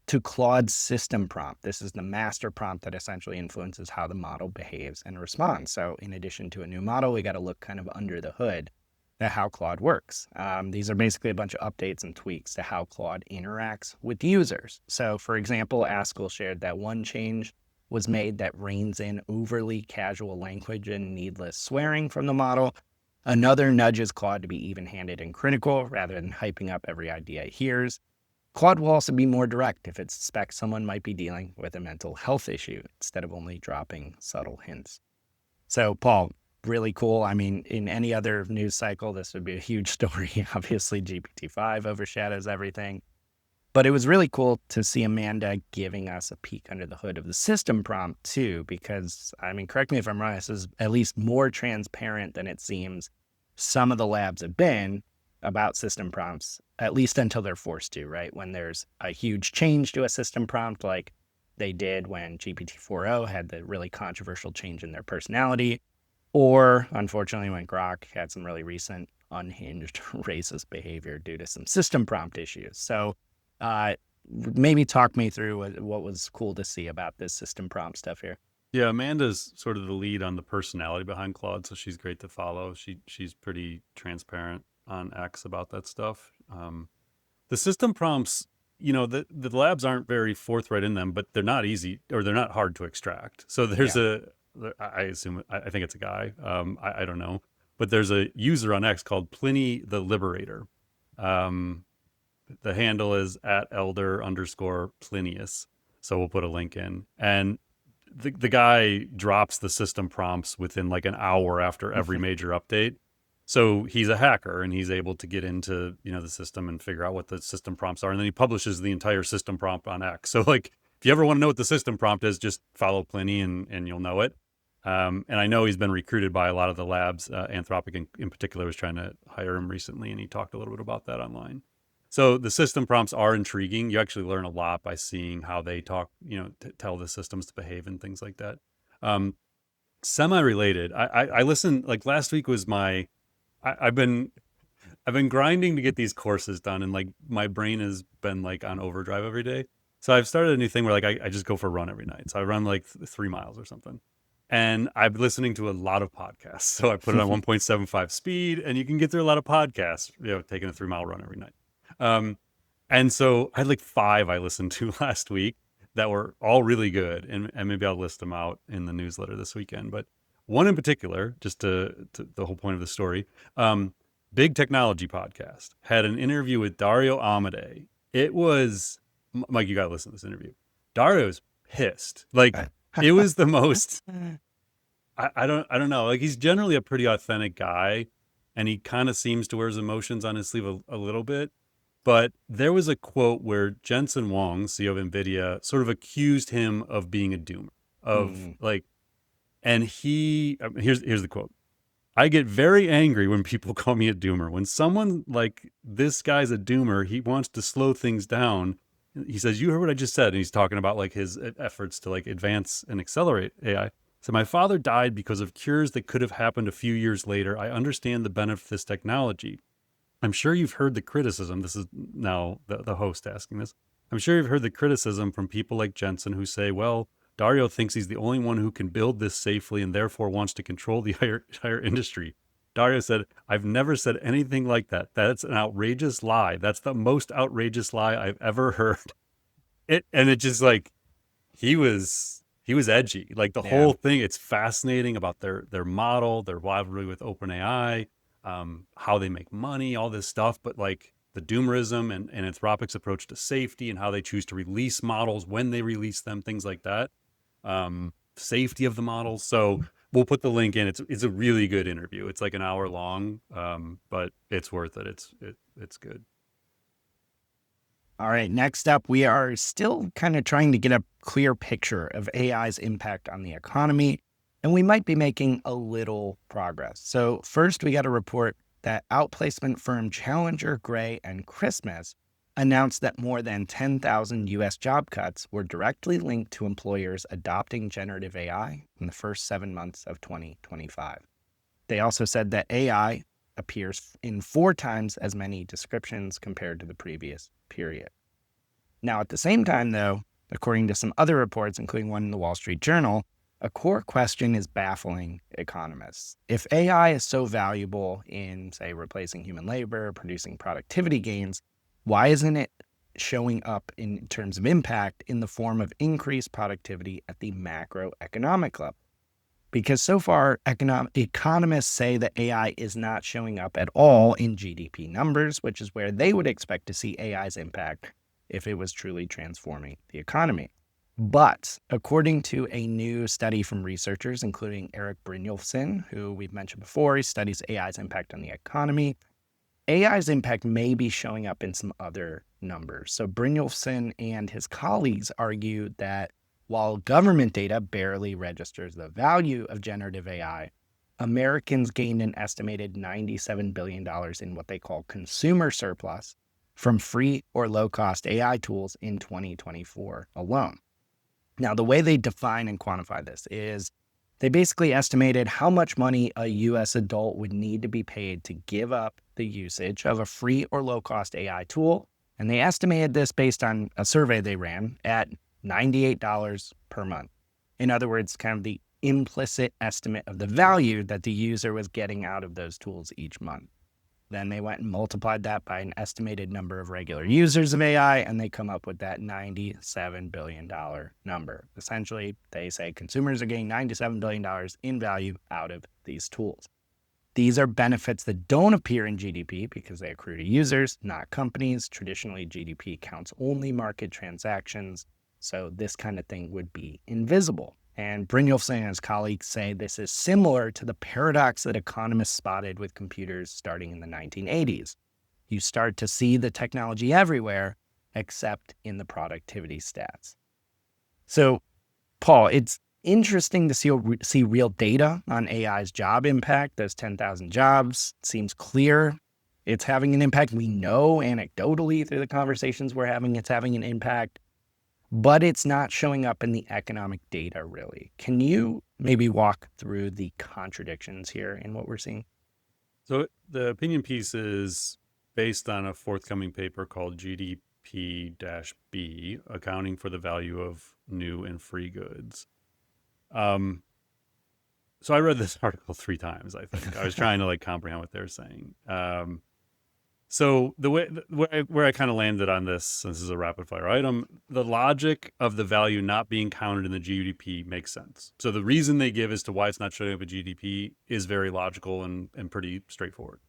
to Claude's system prompt. This is the master prompt that essentially influences how the model behaves and responds. So in addition to a new model, we got to look kind of under the hood at how Claude works. These are basically a bunch of updates and tweaks to how Claude interacts with users. So for example, Askell shared that one change was made that reins in overly casual language and needless swearing from the model. Another nudges Claude to be even-handed and critical rather than hyping up every idea it hears. Claude will also be more direct if it suspects someone might be dealing with a mental health issue instead of only dropping subtle hints. So, Paul, really cool. I mean, in any other news cycle, this would be a huge story. Obviously, GPT-5 overshadows everything. But it was really cool to see Amanda giving us a peek under the hood of the system prompt too, because, I mean, correct me if I'm wrong, this is at least more transparent than it seems some of the labs have been about system prompts, at least until they're forced to, right? When there's a huge change to a system prompt, like they did when GPT-4o had the really controversial change in their personality, or unfortunately when Grok had some really recent unhinged racist behavior due to some system prompt issues. So maybe talk me through what was cool to see about this system prompt stuff here. Yeah, Amanda's sort of the lead on the personality behind Claude, so she's great to follow. She's pretty transparent on X about that stuff. The system prompts, the labs aren't very forthright in them, but they're not easy or they're not hard to extract. So there's I assume, I think it's a guy. I don't know, but there's a user on X called Pliny the Liberator. The handle is @elder_Plinius. So we'll put a link in. And the guy drops the system prompts within like an hour after every major update. So he's a hacker and he's able to get into, the system and figure out what the system prompts are. And then he publishes the entire system prompt on X. So like, if you ever want to know what the system prompt is, just follow Pliny and you'll know it. And I know he's been recruited by a lot of the labs. Anthropic in particular was trying to hire him recently, and he talked a little bit about that online. So the system prompts are intriguing. You actually learn a lot by seeing how they talk, tell the systems to behave and things like that. Semi-related, I listened, like last week was I've been grinding to get these courses done, and like my brain has been like on overdrive every day. So I've started a new thing where like I just go for a run every night. So I run like 3 miles or something. And I'm listening to a lot of podcasts. So I put it on 1.75 speed, and you can get through a lot of podcasts, taking a 3-mile run every night. And so I had like 5 I listened to last week that were all really good. And maybe I'll list them out in the newsletter this weekend. But one in particular, just to the whole point of the story, Big Technology Podcast had an interview with Dario Amodei. It was, Mike, you got to listen to this interview. Dario's pissed. Like, it was the most, I don't know. Like, he's generally a pretty authentic guy, and he kind of seems to wear his emotions on his sleeve a little bit. But there was a quote where Jensen Huang, CEO of NVIDIA, sort of accused him of being a doomer, and here's the quote. "I get very angry when people call me a doomer. When someone like this guy's a doomer, he wants to slow things down." He says, "You heard what I just said." And he's talking about like his efforts to like advance and accelerate AI. So my father died because of cures that could have happened a few years later. I understand the benefit of this technology. I'm sure you've heard the criticism. This is now the host asking this. I'm sure you've heard the criticism from people like Jensen who say, well, Dario thinks he's the only one who can build this safely and therefore wants to control the entire industry. Dario said, I've never said anything like that. That's an outrageous lie. That's the most outrageous lie I've ever heard. It just like, he was edgy. Like the Yeah. whole thing, it's fascinating about their model, their rivalry with OpenAI, how they make money, all this stuff. But like the doomerism and Anthropic's approach to safety and how they choose to release models when they release them, things like that. Safety of the models. So we'll put the link in. It's a really good interview. It's like an hour long, but it's worth it. It's good. All right, next up, we are still kind of trying to get a clear picture of AI's impact on the economy, and we might be making a little progress. So first, we got a report that outplacement firm Challenger, Gray, and Christmas announced that more than 10,000 U.S. job cuts were directly linked to employers adopting generative AI in the first 7 months of 2025. They also said that AI appears in 4 times as many descriptions compared to the previous period. Now, at the same time, though, according to some other reports, including one in the Wall Street Journal, a core question is baffling economists. If AI is so valuable in, say, replacing human labor, producing productivity gains, why isn't it showing up in terms of impact in the form of increased productivity at the macroeconomic level? Because so far, economists say that AI is not showing up at all in GDP numbers, which is where they would expect to see AI's impact if it was truly transforming the economy. But according to a new study from researchers, including Eric Brynjolfsson, who we've mentioned before, he studies AI's impact on the economy. AI's impact may be showing up in some other numbers. So Brynjolfsson and his colleagues argue that while government data barely registers the value of generative AI, Americans gained an estimated $97 billion in what they call consumer surplus from free or low-cost AI tools in 2024 alone. Now, the way they define and quantify this is they basically estimated how much money a U.S. adult would need to be paid to give up the usage of a free or low-cost AI tool, and they estimated this based on a survey they ran at $98 per month. In other words, kind of the implicit estimate of the value that the user was getting out of those tools each month. Then they went and multiplied that by an estimated number of regular users of AI, and they come up with that $97 billion number. Essentially, they say consumers are getting $97 billion in value out of these tools. These are benefits that don't appear in GDP because they accrue to users, not companies. Traditionally, GDP counts only market transactions. So this kind of thing would be invisible. And Brynjolfsson and his colleagues say this is similar to the paradox that economists spotted with computers starting in the 1980s. You start to see the technology everywhere, except in the productivity stats. So, Paul, it's interesting to see real data on AI's job impact. Those 10,000 jobs seems clear. It's having an impact. We know anecdotally through the conversations we're having, it's having an impact. But it's not showing up in the economic data, really. Can you maybe walk through the contradictions here in what we're seeing? So the opinion piece is based on a forthcoming paper called GDP-B, Accounting for the Value of New and Free Goods. So I read this article 3 times, I think. I was trying to like comprehend what they're saying. So the way where I kind of landed on this is a rapid fire item, the logic of the value not being counted in the GDP makes sense. So the reason they give as to why it's not showing up in GDP is very logical and pretty straightforward.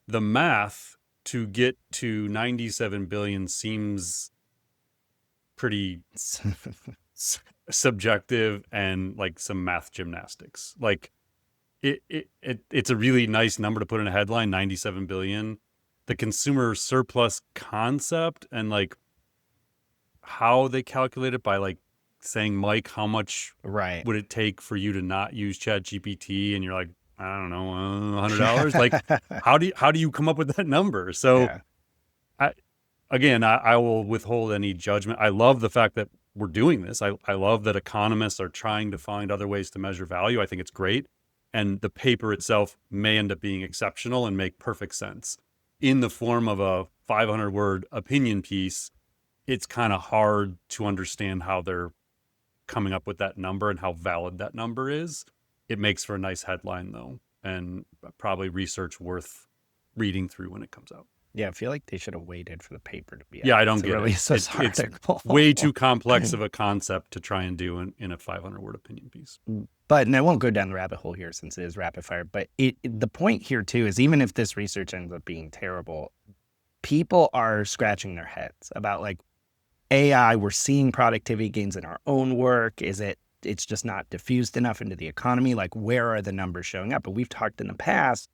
The math to get to 97 billion seems pretty subjective and like some math gymnastics. Like it's a really nice number to put in a headline, 97 billion. The consumer surplus concept and like how they calculate it by like saying, Mike, how much Right. would it take for you to not use ChatGPT? And you're like, I don't know, $100. Like, how do you come up with that number? So Yeah. I will withhold any judgment. I love the fact that we're doing this. I love that economists are trying to find other ways to measure value. I think it's great. And the paper itself may end up being exceptional and make perfect sense. In the form of a 500-word opinion piece, it's kind of hard to understand how they're coming up with that number and how valid that number is. It makes for a nice headline, though. and probably research worth reading through when it comes out. Yeah, I feel like they should have waited for the paper to be Yeah, out I don't to get release it. this It's article. way too complex of a concept to try and do in a 500-word opinion piece. But, and I won't go down the rabbit hole here since it is rapid fire, but the point here too is even if this research ends up being terrible, people are scratching their heads about like AI, we're seeing productivity gains in our own work. It's just not diffused enough into the economy? Like, where are the numbers showing up? But we've talked in the past,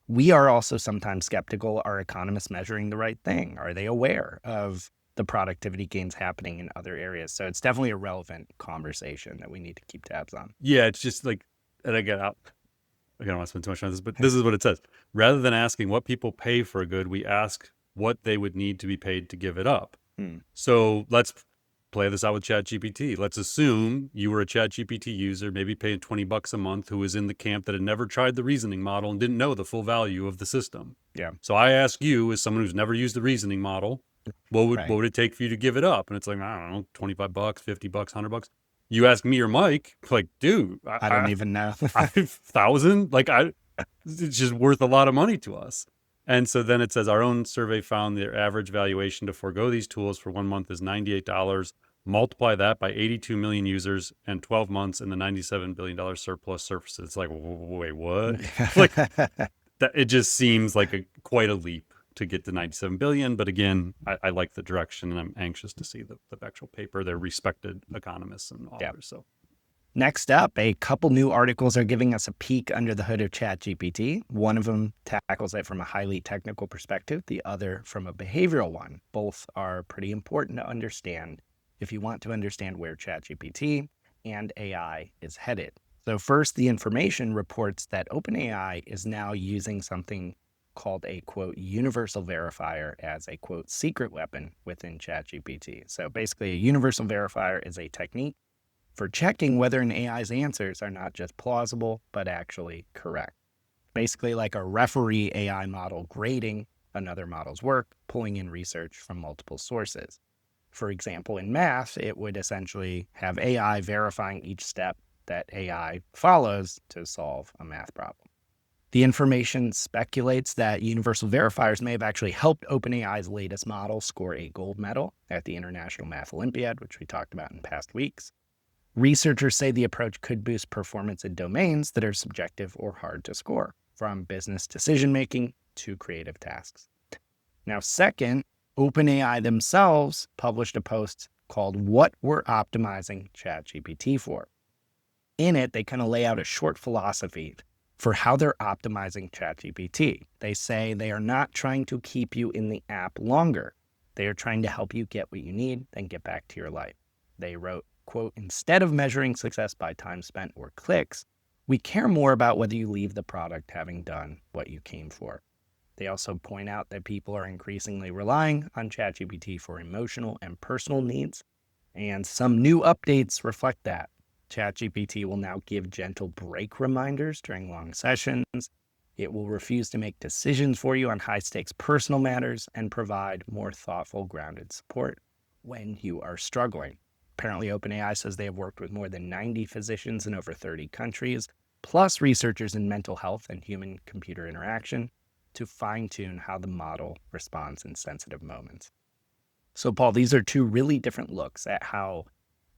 we are also sometimes skeptical. Are economists measuring the right thing? Are they aware of the productivity gains happening in other areas? So it's definitely a relevant conversation that we need to keep tabs on. Yeah, it's just like, and I don't want to spend too much time on this, but this is what it says. Rather than asking what people pay for a good, we ask what they would need to be paid to give it up. So let's play this out with ChatGPT. Let's assume you were a ChatGPT user, maybe paying $20 a month, who was in the camp that had never tried the reasoning model and didn't know the full value of the system. Yeah. So I ask you, as someone who's never used the reasoning model, what would it take for you to give it up? And it's like, I don't know, $25, $50, $100. You ask me or Mike, like, dude, I don't even know. 1,000? Like, it's just worth a lot of money to us. And so then it says our own survey found their average valuation to forego these tools for 1 month is $98. Multiply that by 82 million users and 12 months and the $97 billion surplus surfaces. It's like, wait, what? Like, that, it just seems like quite a leap to get to 97 billion. But again, I like the direction and I'm anxious to see the actual paper. They're respected economists and authors. So. Next up, a couple new articles are giving us a peek under the hood of ChatGPT. One of them tackles it from a highly technical perspective, the other from a behavioral one. Both are pretty important to understand if you want to understand where ChatGPT and AI is headed. So first, the information reports that OpenAI is now using something called a, quote, universal verifier as a, quote, secret weapon within ChatGPT. So basically, a universal verifier is a technique for checking whether an AI's answers are not just plausible, but actually correct. Basically like a referee AI model grading another model's work, pulling in research from multiple sources. For example, in math, it would essentially have AI verifying each step that AI follows to solve a math problem. The information speculates that universal verifiers may have actually helped OpenAI's latest model score a gold medal at the International Math Olympiad, which we talked about in past weeks. Researchers say the approach could boost performance in domains that are subjective or hard to score, from business decision-making to creative tasks. Now, second, OpenAI themselves published a post called What We're Optimizing ChatGPT For. In it, they kind of lay out a short philosophy for how they're optimizing ChatGPT. They say they are not trying to keep you in the app longer. They are trying to help you get what you need, then get back to your life. They wrote, quote, instead of measuring success by time spent or clicks, we care more about whether you leave the product having done what you came for. They also point out that people are increasingly relying on ChatGPT for emotional and personal needs, and some new updates reflect that. ChatGPT will now give gentle break reminders during long sessions. It will refuse to make decisions for you on high-stakes personal matters and provide more thoughtful, grounded support when you are struggling. Apparently, OpenAI says they have worked with more than 90 physicians in over 30 countries, plus researchers in mental health and human-computer interaction, to fine-tune how the model responds in sensitive moments. So, Paul, these are two really different looks at how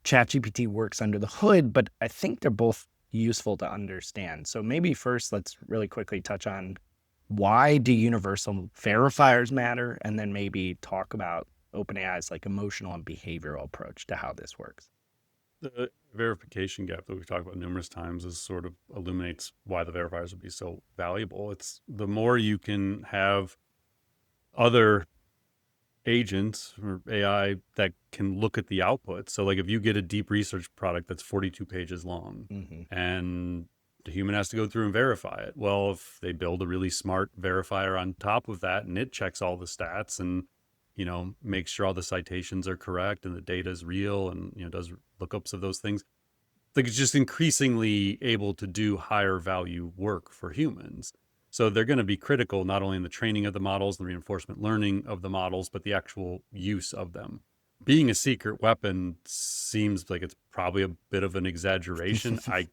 ChatGPT works under the hood, but I think they're both useful to understand. So maybe first, let's really quickly touch on why do universal verifiers matter, and then maybe talk about OpenAI's like emotional and behavioral approach to how this works. The verification gap that we've talked about numerous times is sort of illuminates why the verifiers would be so valuable. It's the more you can have other agents or AI that can look at the output. So like if you get a deep research product that's 42 pages long and the human has to go through and verify it. Well, if they build a really smart verifier on top of that and it checks all the stats and, you know, makes sure all the citations are correct and the data is real and, you know, does lookups of those things, like it's just increasingly able to do higher value work for humans. So they're going to be critical not only in the training of the models, the reinforcement learning of the models, but the actual use of them. Being a secret weapon seems like it's probably a bit of an exaggeration. I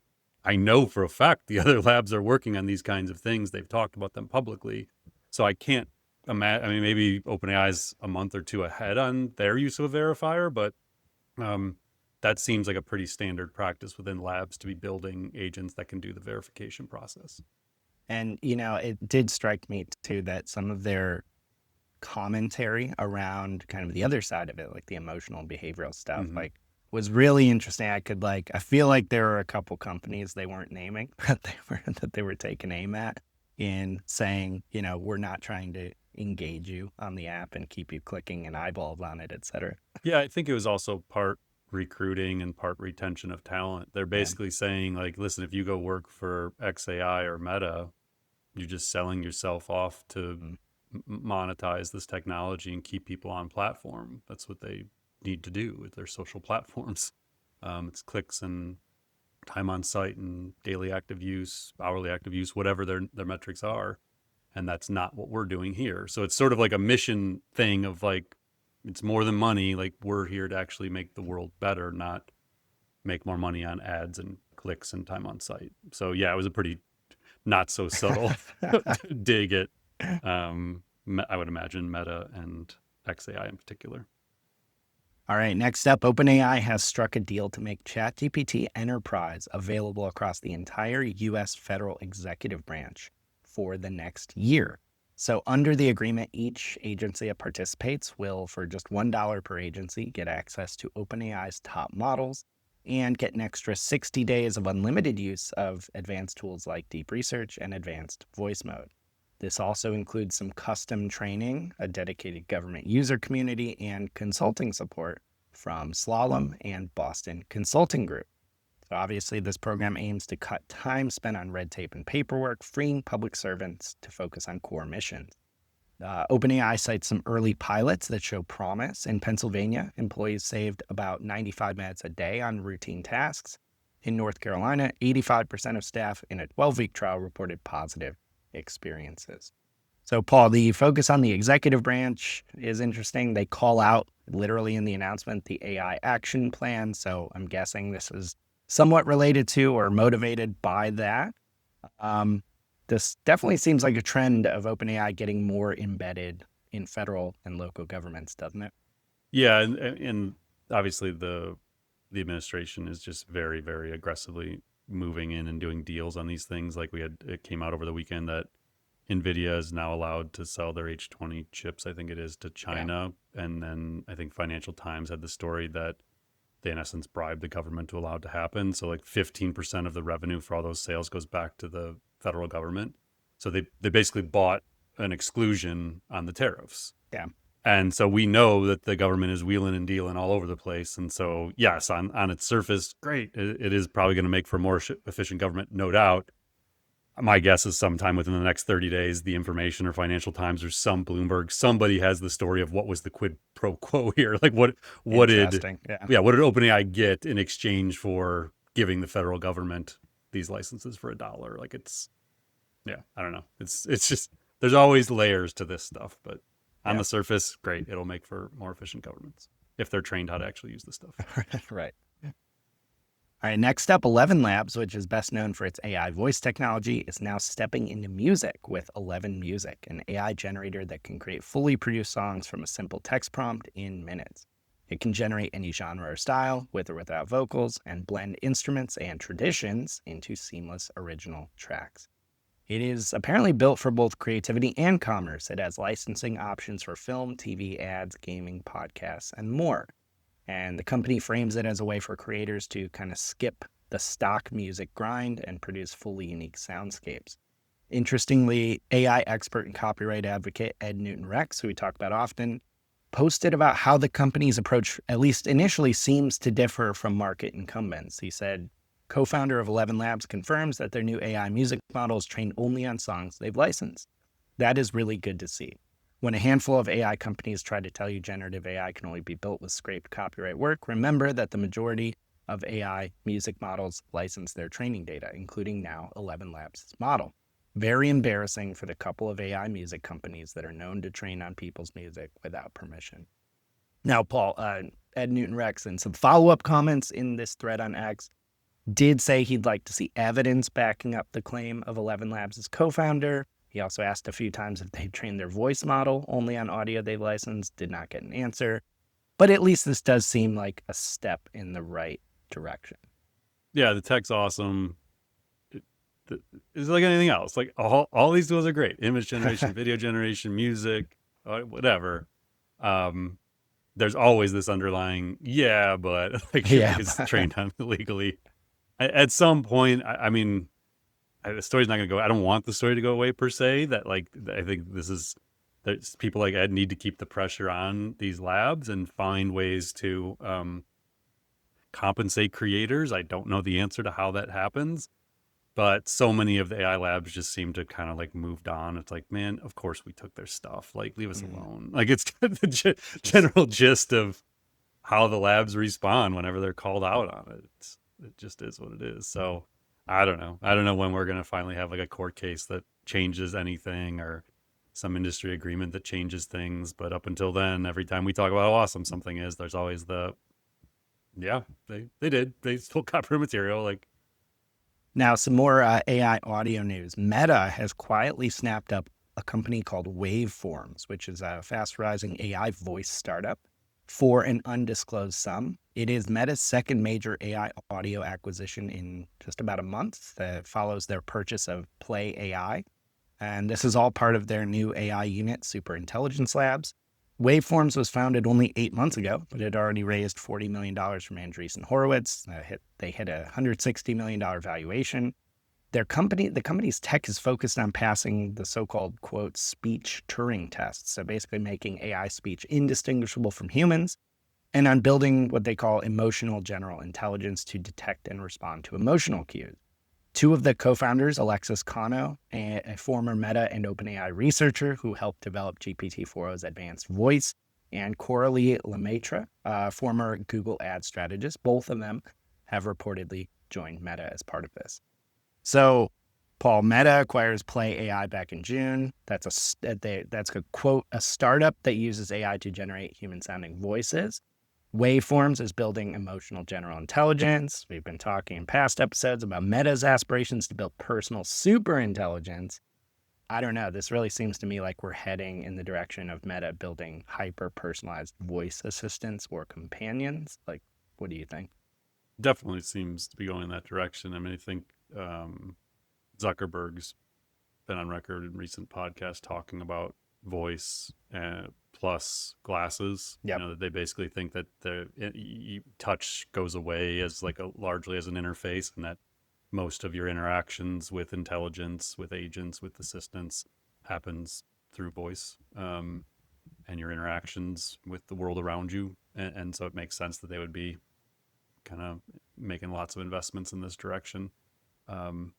I know for a fact the other labs are working on these kinds of things. They've talked about them publicly. So I can't imagine, I mean, maybe OpenAI is a month or two ahead on their use of a verifier, but that seems like a pretty standard practice within labs to be building agents that can do the verification process. And, it did strike me too that some of their commentary around kind of the other side of it, like the emotional and behavioral stuff, like was really interesting. I feel like there were a couple companies they weren't naming that they were taking aim at in saying, we're not trying to engage you on the app and keep you clicking and eyeballs on it, et cetera. Yeah, I think it was also part recruiting and part retention of talent. They're Yeah. basically saying, like, listen, if you go work for XAI or Meta, you're just selling yourself off to Mhm. monetize this technology and keep people on platform. That's what they need to do with their social platforms. It's clicks and time on site and daily active use, hourly active use, whatever their metrics are. And that's not what we're doing here. So it's sort of like a mission thing of like, it's more than money. Like, we're here to actually make the world better, not make more money on ads and clicks and time on site. So yeah, it was a pretty not so subtle dig at, I would imagine, Meta and XAI in particular. All right, next up, OpenAI has struck a deal to make ChatGPT Enterprise available across the entire U.S. federal executive branch for the next year. So under the agreement, each agency that participates will, for just $1 per agency, get access to OpenAI's top models and get an extra 60 days of unlimited use of advanced tools like deep research and advanced voice mode. This also includes some custom training, a dedicated government user community, and consulting support from Slalom and Boston Consulting Group. So obviously, this program aims to cut time spent on red tape and paperwork, freeing public servants to focus on core missions. OpenAI cites some early pilots that show promise. In Pennsylvania, employees saved about 95 minutes a day on routine tasks. In North Carolina, 85% of staff in a 12-week trial reported positive experiences. So, Paul, the focus on the executive branch is interesting. They call out literally in the announcement the AI action plan. So I'm guessing this is somewhat related to or motivated by that. This definitely seems like a trend of OpenAI getting more embedded in federal and local governments, doesn't it? Yeah, and obviously the administration is just very, very aggressively moving in and doing deals on these things. Like it came out over the weekend that NVIDIA is now allowed to sell their H20 chips, I think it is, to China. Yeah. And then I think Financial Times had the story that they, in essence, bribed the government to allow it to happen. So like 15% of the revenue for all those sales goes back to the federal government. So they basically bought an exclusion on the tariffs. Yeah. And so we know that the government is wheeling and dealing all over the place. And so, yes, on its surface, great. It is probably going to make for a more efficient government, no doubt. My guess is sometime within the next 30 days, the Information or Financial Times or some Bloomberg, somebody has the story of what was the quid pro quo here. Like what did OpenAI get in exchange for giving the federal government these licenses for $1? Like I don't know. It's just, there's always layers to this stuff, but on the surface, great. It'll make for more efficient governments if they're trained how to actually use the stuff. Right. All right, next up, ElevenLabs, which is best known for its AI voice technology, is now stepping into music with Eleven Music, an AI generator that can create fully produced songs from a simple text prompt in minutes. It can generate any genre or style, with or without vocals, and blend instruments and traditions into seamless original tracks. It is apparently built for both creativity and commerce. It has licensing options for film, TV, ads, gaming, podcasts, and more. And the company frames it as a way for creators to kind of skip the stock music grind and produce fully unique soundscapes. Interestingly, AI expert and copyright advocate Ed Newton-Rex, who we talk about often, posted about how the company's approach, at least initially, seems to differ from market incumbents. He said, co-founder of ElevenLabs confirms that their new AI music model is trained only on songs they've licensed. That is really good to see. When a handful of AI companies try to tell you generative AI can only be built with scraped copyright work, remember that the majority of AI music models license their training data, including now ElevenLabs' model. Very embarrassing for the couple of AI music companies that are known to train on people's music without permission. Now, Paul, Ed Newton-Rex, and some follow-up comments in this thread on X did say he'd like to see evidence backing up the claim of ElevenLabs' co-founder. He also asked a few times if they trained their voice model only on audio they've licensed, did not get an answer. But at least this does seem like a step in the right direction. Yeah, the tech's awesome. It's like anything else. Like all these tools are great. Image generation, video generation, music, whatever. There's always this underlying, yeah, but like your Yeah. voice is trained on illegally. At some point, I mean, the story's not going to go. I don't want the story to go away per se. That like, I think there's people like Ed need to keep the pressure on these labs and find ways to compensate creators. I don't know the answer to how that happens, but so many of the AI labs just seem to kind of like moved on. It's like, man, of course we took their stuff. Like, leave us alone. Like, it's the general gist of how the labs respond whenever they're called out on it. It just is what it is. So I don't know. I don't know when we're going to finally have like a court case that changes anything or some industry agreement that changes things. But up until then, every time we talk about how awesome something is, there's always yeah, they stole copyright material. Like, Now, some more AI audio news. Meta has quietly snapped up a company called Waveforms, which is a fast-rising AI voice startup, for an undisclosed sum. It is Meta's second major AI audio acquisition in just about a month that follows their purchase of Play AI. And this is all part of their new AI unit, Super Intelligence Labs. Waveforms was founded only 8 months ago, but it already raised $40 million from Andreessen Horowitz. They hit a $160 million valuation. The company's tech is focused on passing the so-called, quote, speech Turing test. So basically making AI speech indistinguishable from humans, and on building what they call emotional general intelligence to detect and respond to emotional cues. Two of the co-founders, Alexis Cano, a former Meta and OpenAI researcher who helped develop GPT-4o's advanced voice, and Coralie Lemaitre, former Google ad strategist. Both of them have reportedly joined Meta as part of this. So, Paul, Meta acquires Play AI back in June. That's a quote, a startup that uses AI to generate human-sounding voices. Waveforms is building emotional general intelligence. We've been talking in past episodes about Meta's aspirations to build personal super intelligence. I don't know. This really seems to me like we're heading in the direction of Meta building hyper-personalized voice assistants or companions. Like, what do you think? definitely seems to be going in that direction. I mean, I think Zuckerberg's been on record in recent podcasts talking about voice plus glasses. Yep. You know, that they basically think that touch goes away as like largely as an interface, and that most of your interactions with intelligence, with agents, with assistants happens through voice, and your interactions with the world around you. And so it makes sense that they would be kind of making lots of investments in this direction. And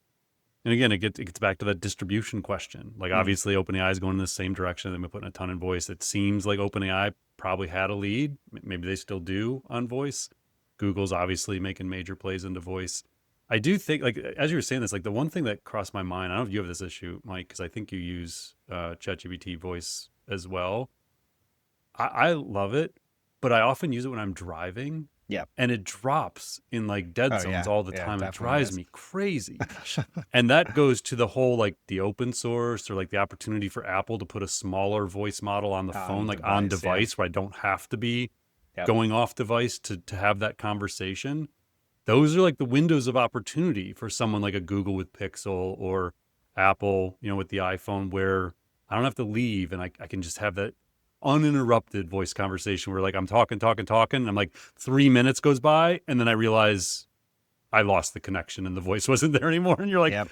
again, it gets back to that distribution question. Like, obviously, OpenAI is going in the same direction. They've been putting a ton in voice. It seems like OpenAI probably had a lead. Maybe they still do on voice. Google's obviously making major plays into voice. I do think, like, as you were saying this, like the one thing that crossed my mind, I don't know if you have this issue, Mike, because I think you use ChatGPT voice as well. I love it, but I often use it when I'm driving. Yep. And it drops in like dead Oh, zones yeah. all the Yeah, time. It definitely drives is. me crazy. And that goes to the whole like the open source or like the opportunity for Apple to put a smaller voice model on the phone, like on device, where I don't have to be going off device to have that conversation. Those are like the windows of opportunity for someone like a Google with Pixel or Apple, you know, with the iPhone, where I don't have to leave and I can just have that uninterrupted voice conversation where like I'm talking, and I'm like 3 minutes goes by and then I realize I lost the connection and the voice wasn't there anymore. And you're like, Yep.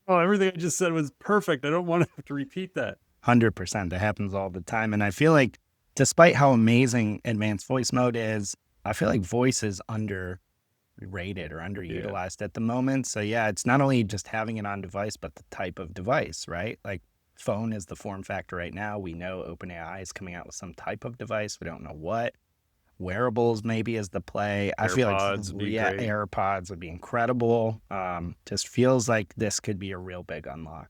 oh, everything I just said was perfect. I don't want to have to repeat that. 100%. That happens all the time. And I feel like despite how amazing advanced voice mode is, I feel like voice is underrated or underutilized at the moment. So yeah, it's not only just having it on device, but the type of device, right? Like phone is the form factor right now. We know OpenAI is coming out with some type of device. We don't know what. Wearables maybe is the play. I feel like AirPods would be great. AirPods would be incredible. Just feels like this could be a real big unlock.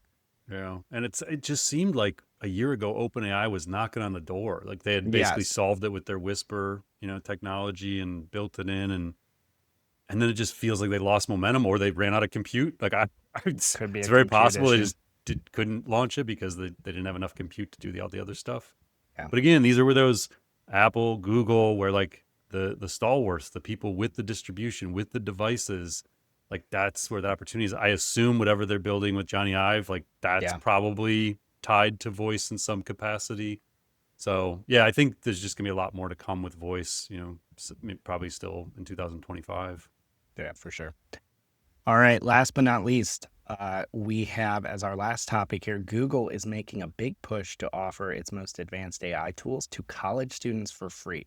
Yeah. And it just seemed like a year ago, OpenAI was knocking on the door. Like they had basically Yes. solved it with their Whisper, you know, technology and built it in. And and then it just feels like they lost momentum or they ran out of compute. Like it's Could be a very compute possible they issue. just couldn't launch it because they didn't have enough compute to do all the other stuff. Yeah. But again, these are where those Apple, Google, where like the stalwarts, the people with the distribution, with the devices, like that's where the opportunity is. I assume whatever they're building with Johnny Ive, like that's Yeah. probably tied to voice in some capacity. So yeah, I think there's just gonna be a lot more to come with voice. Probably still in 2025. Yeah, for sure. All right. Last but not least, we have as our last topic here, Google is making a big push to offer its most advanced AI tools to college students for free.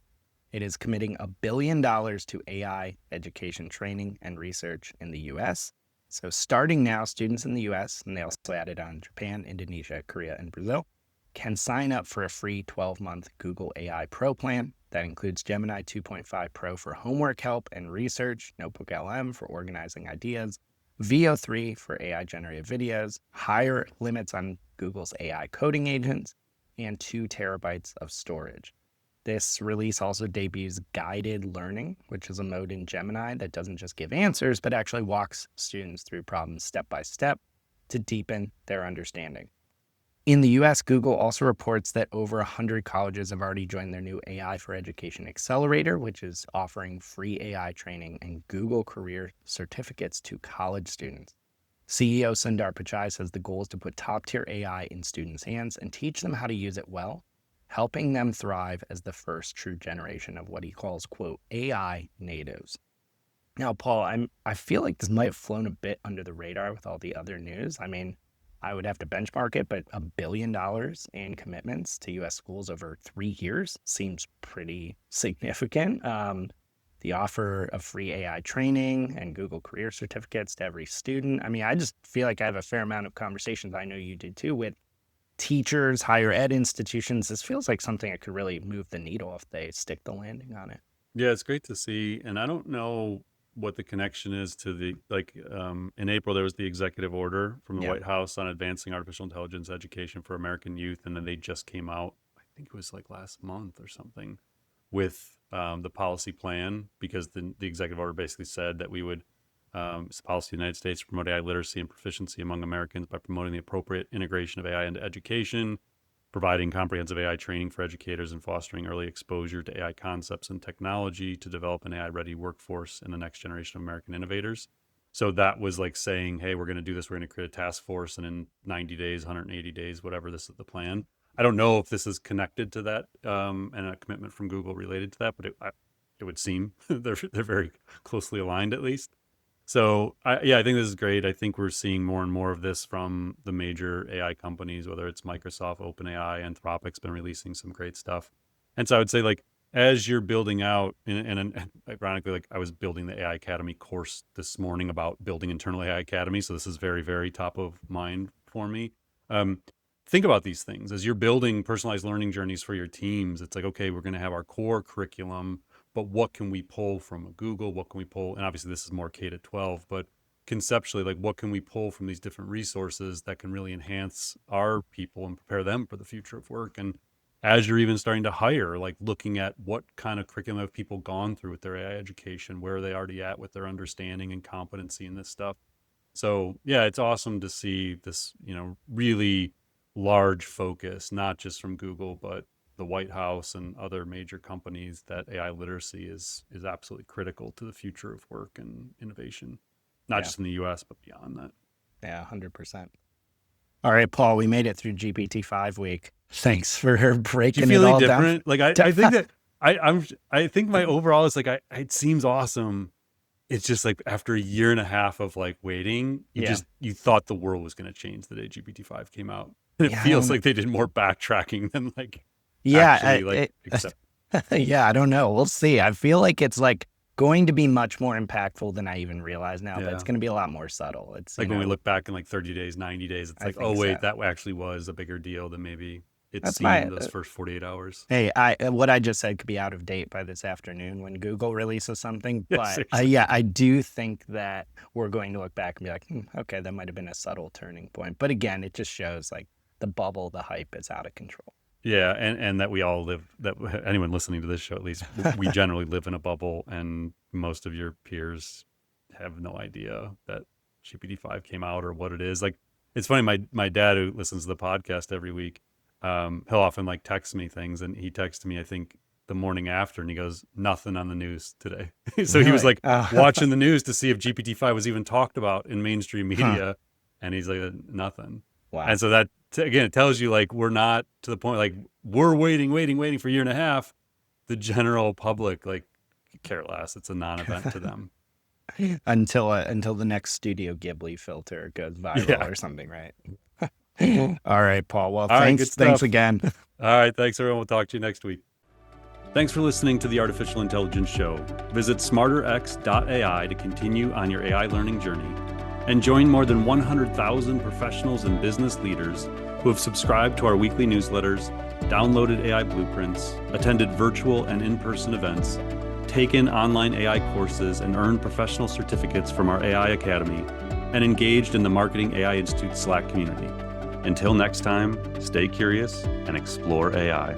It is committing $1 billion to AI education training and research in the US. So starting now, students in the US, and they also added on Japan, Indonesia, Korea, and Brazil, can sign up for a free 12-month Google AI Pro plan. That includes Gemini 2.5 Pro for homework help and research, Notebook LM for organizing ideas, VO3 for AI generated videos, higher limits on Google's AI coding agents, and 2 terabytes of storage. This release also debuts guided learning, which is a mode in Gemini that doesn't just give answers, but actually walks students through problems step by step to deepen their understanding. In the US, Google also reports that over 100 colleges have already joined their new AI for Education Accelerator, which is offering free AI training and Google career certificates to college students. CEO Sundar Pichai says the goal is to put top-tier AI in students' hands and teach them how to use it well, helping them thrive as the first true generation of what he calls, quote, AI natives. Now, Paul, I feel like this might have flown a bit under the radar with all the other news. I mean, I would have to benchmark it, but $1 billion in commitments to U.S. schools over 3 years seems pretty significant. The offer of free AI training and Google career certificates to every student. I mean, I just feel like I have a fair amount of conversations, I know you do too, with teachers, higher ed institutions. This feels like something that could really move the needle if they stick the landing on it. Yeah, it's great to see. And I don't know what the connection is to in April, there was the executive order from the Yeah. White House on advancing artificial intelligence education for American youth. And then they just came out, I think it was like last month or something, with the policy plan, because the executive order basically said that we would, it's a policy of the United States to promote AI literacy and proficiency among Americans by promoting the appropriate integration of AI into education, providing comprehensive AI training for educators, and fostering early exposure to AI concepts and technology to develop an AI-ready workforce in the next generation of American innovators. So that was like saying, hey, we're going to do this. We're going to create a task force, and in 90 days, 180 days, whatever, this is the plan. I don't know if this is connected to that and a commitment from Google related to that, but it would seem they're very closely aligned at least. So I think this is great. I think we're seeing more and more of this from the major AI companies, whether it's Microsoft, OpenAI, Anthropic's been releasing some great stuff. And so I would say, like, as you're building out, and ironically, like I was building the AI Academy course this morning about building internal AI Academy. So this is very, very top of mind for me. Think about these things as you're building personalized learning journeys for your teams. It's like, okay, we're going to have our core curriculum, but what can we pull from Google? What can we pull? And obviously this is more K to 12, but conceptually, like what can we pull from these different resources that can really enhance our people and prepare them for the future of work? And as you're even starting to hire, like looking at what kind of curriculum have people gone through with their AI education, where are they already at with their understanding and competency in this stuff? So yeah, it's awesome to see this, really large focus, not just from Google, but the White House and other major companies, that AI literacy is absolutely critical to the future of work and innovation, not Yeah. just in the US, but beyond that. Yeah, 100%. All right, Paul, we made it through GPT-5 week. Thanks for Do you breaking feel it any all down. different? Like I think that I think my overall is like it seems awesome. It's just like after a year and a half of like waiting, Yeah. you thought the world was going to change the day GPT-5 came out. And it Yeah, I feels don't know. like they did more backtracking than like Yeah, actually like accept. yeah, I don't know. We'll see. I feel like it's like going to be much more impactful than I even realize now, but it's Yeah. going to be a lot more subtle. It's, Like when we look back in like 30 days, 90 days, it's I like, oh think so. wait, that actually was a bigger deal than maybe it That's my, seemed those first 48 hours. hey, what I just said could be out of date by this afternoon when Google releases something. Yeah, But seriously. yeah, I do think that we're going to look back and be like, okay, that might have been a subtle turning point. But again, it just shows like the bubble, the hype is out of control. Yeah, and that we all live, that anyone listening to this show, at least we generally live in a bubble, and most of your peers have no idea that GPT-5 came out or what it is. Like, it's funny, my dad, who listens to the podcast every week, he'll often like text me things, and he texted me, I think, the morning after, and he goes, nothing on the news today. So he was Really? like watching the news to see if GPT-5 was even talked about in mainstream media, and he's like, nothing. Wow. And so that, again, it tells you like we're not to the point, like we're waiting for a year and a half. The general public, like, care less. It's a non-event to them. Until the next Studio Ghibli filter goes viral or something, right? All right, Paul. Well, thanks again. All right, thanks everyone. We'll talk to you next week. Thanks for listening to the Artificial Intelligence Show. Visit smarterx.ai to continue on your AI learning journey and join more than 100,000 professionals and business leaders who have subscribed to our weekly newsletters, downloaded AI blueprints, attended virtual and in-person events, taken online AI courses, and earned professional certificates from our AI Academy, and engaged in the Marketing AI Institute Slack community. Until next time, stay curious and explore AI.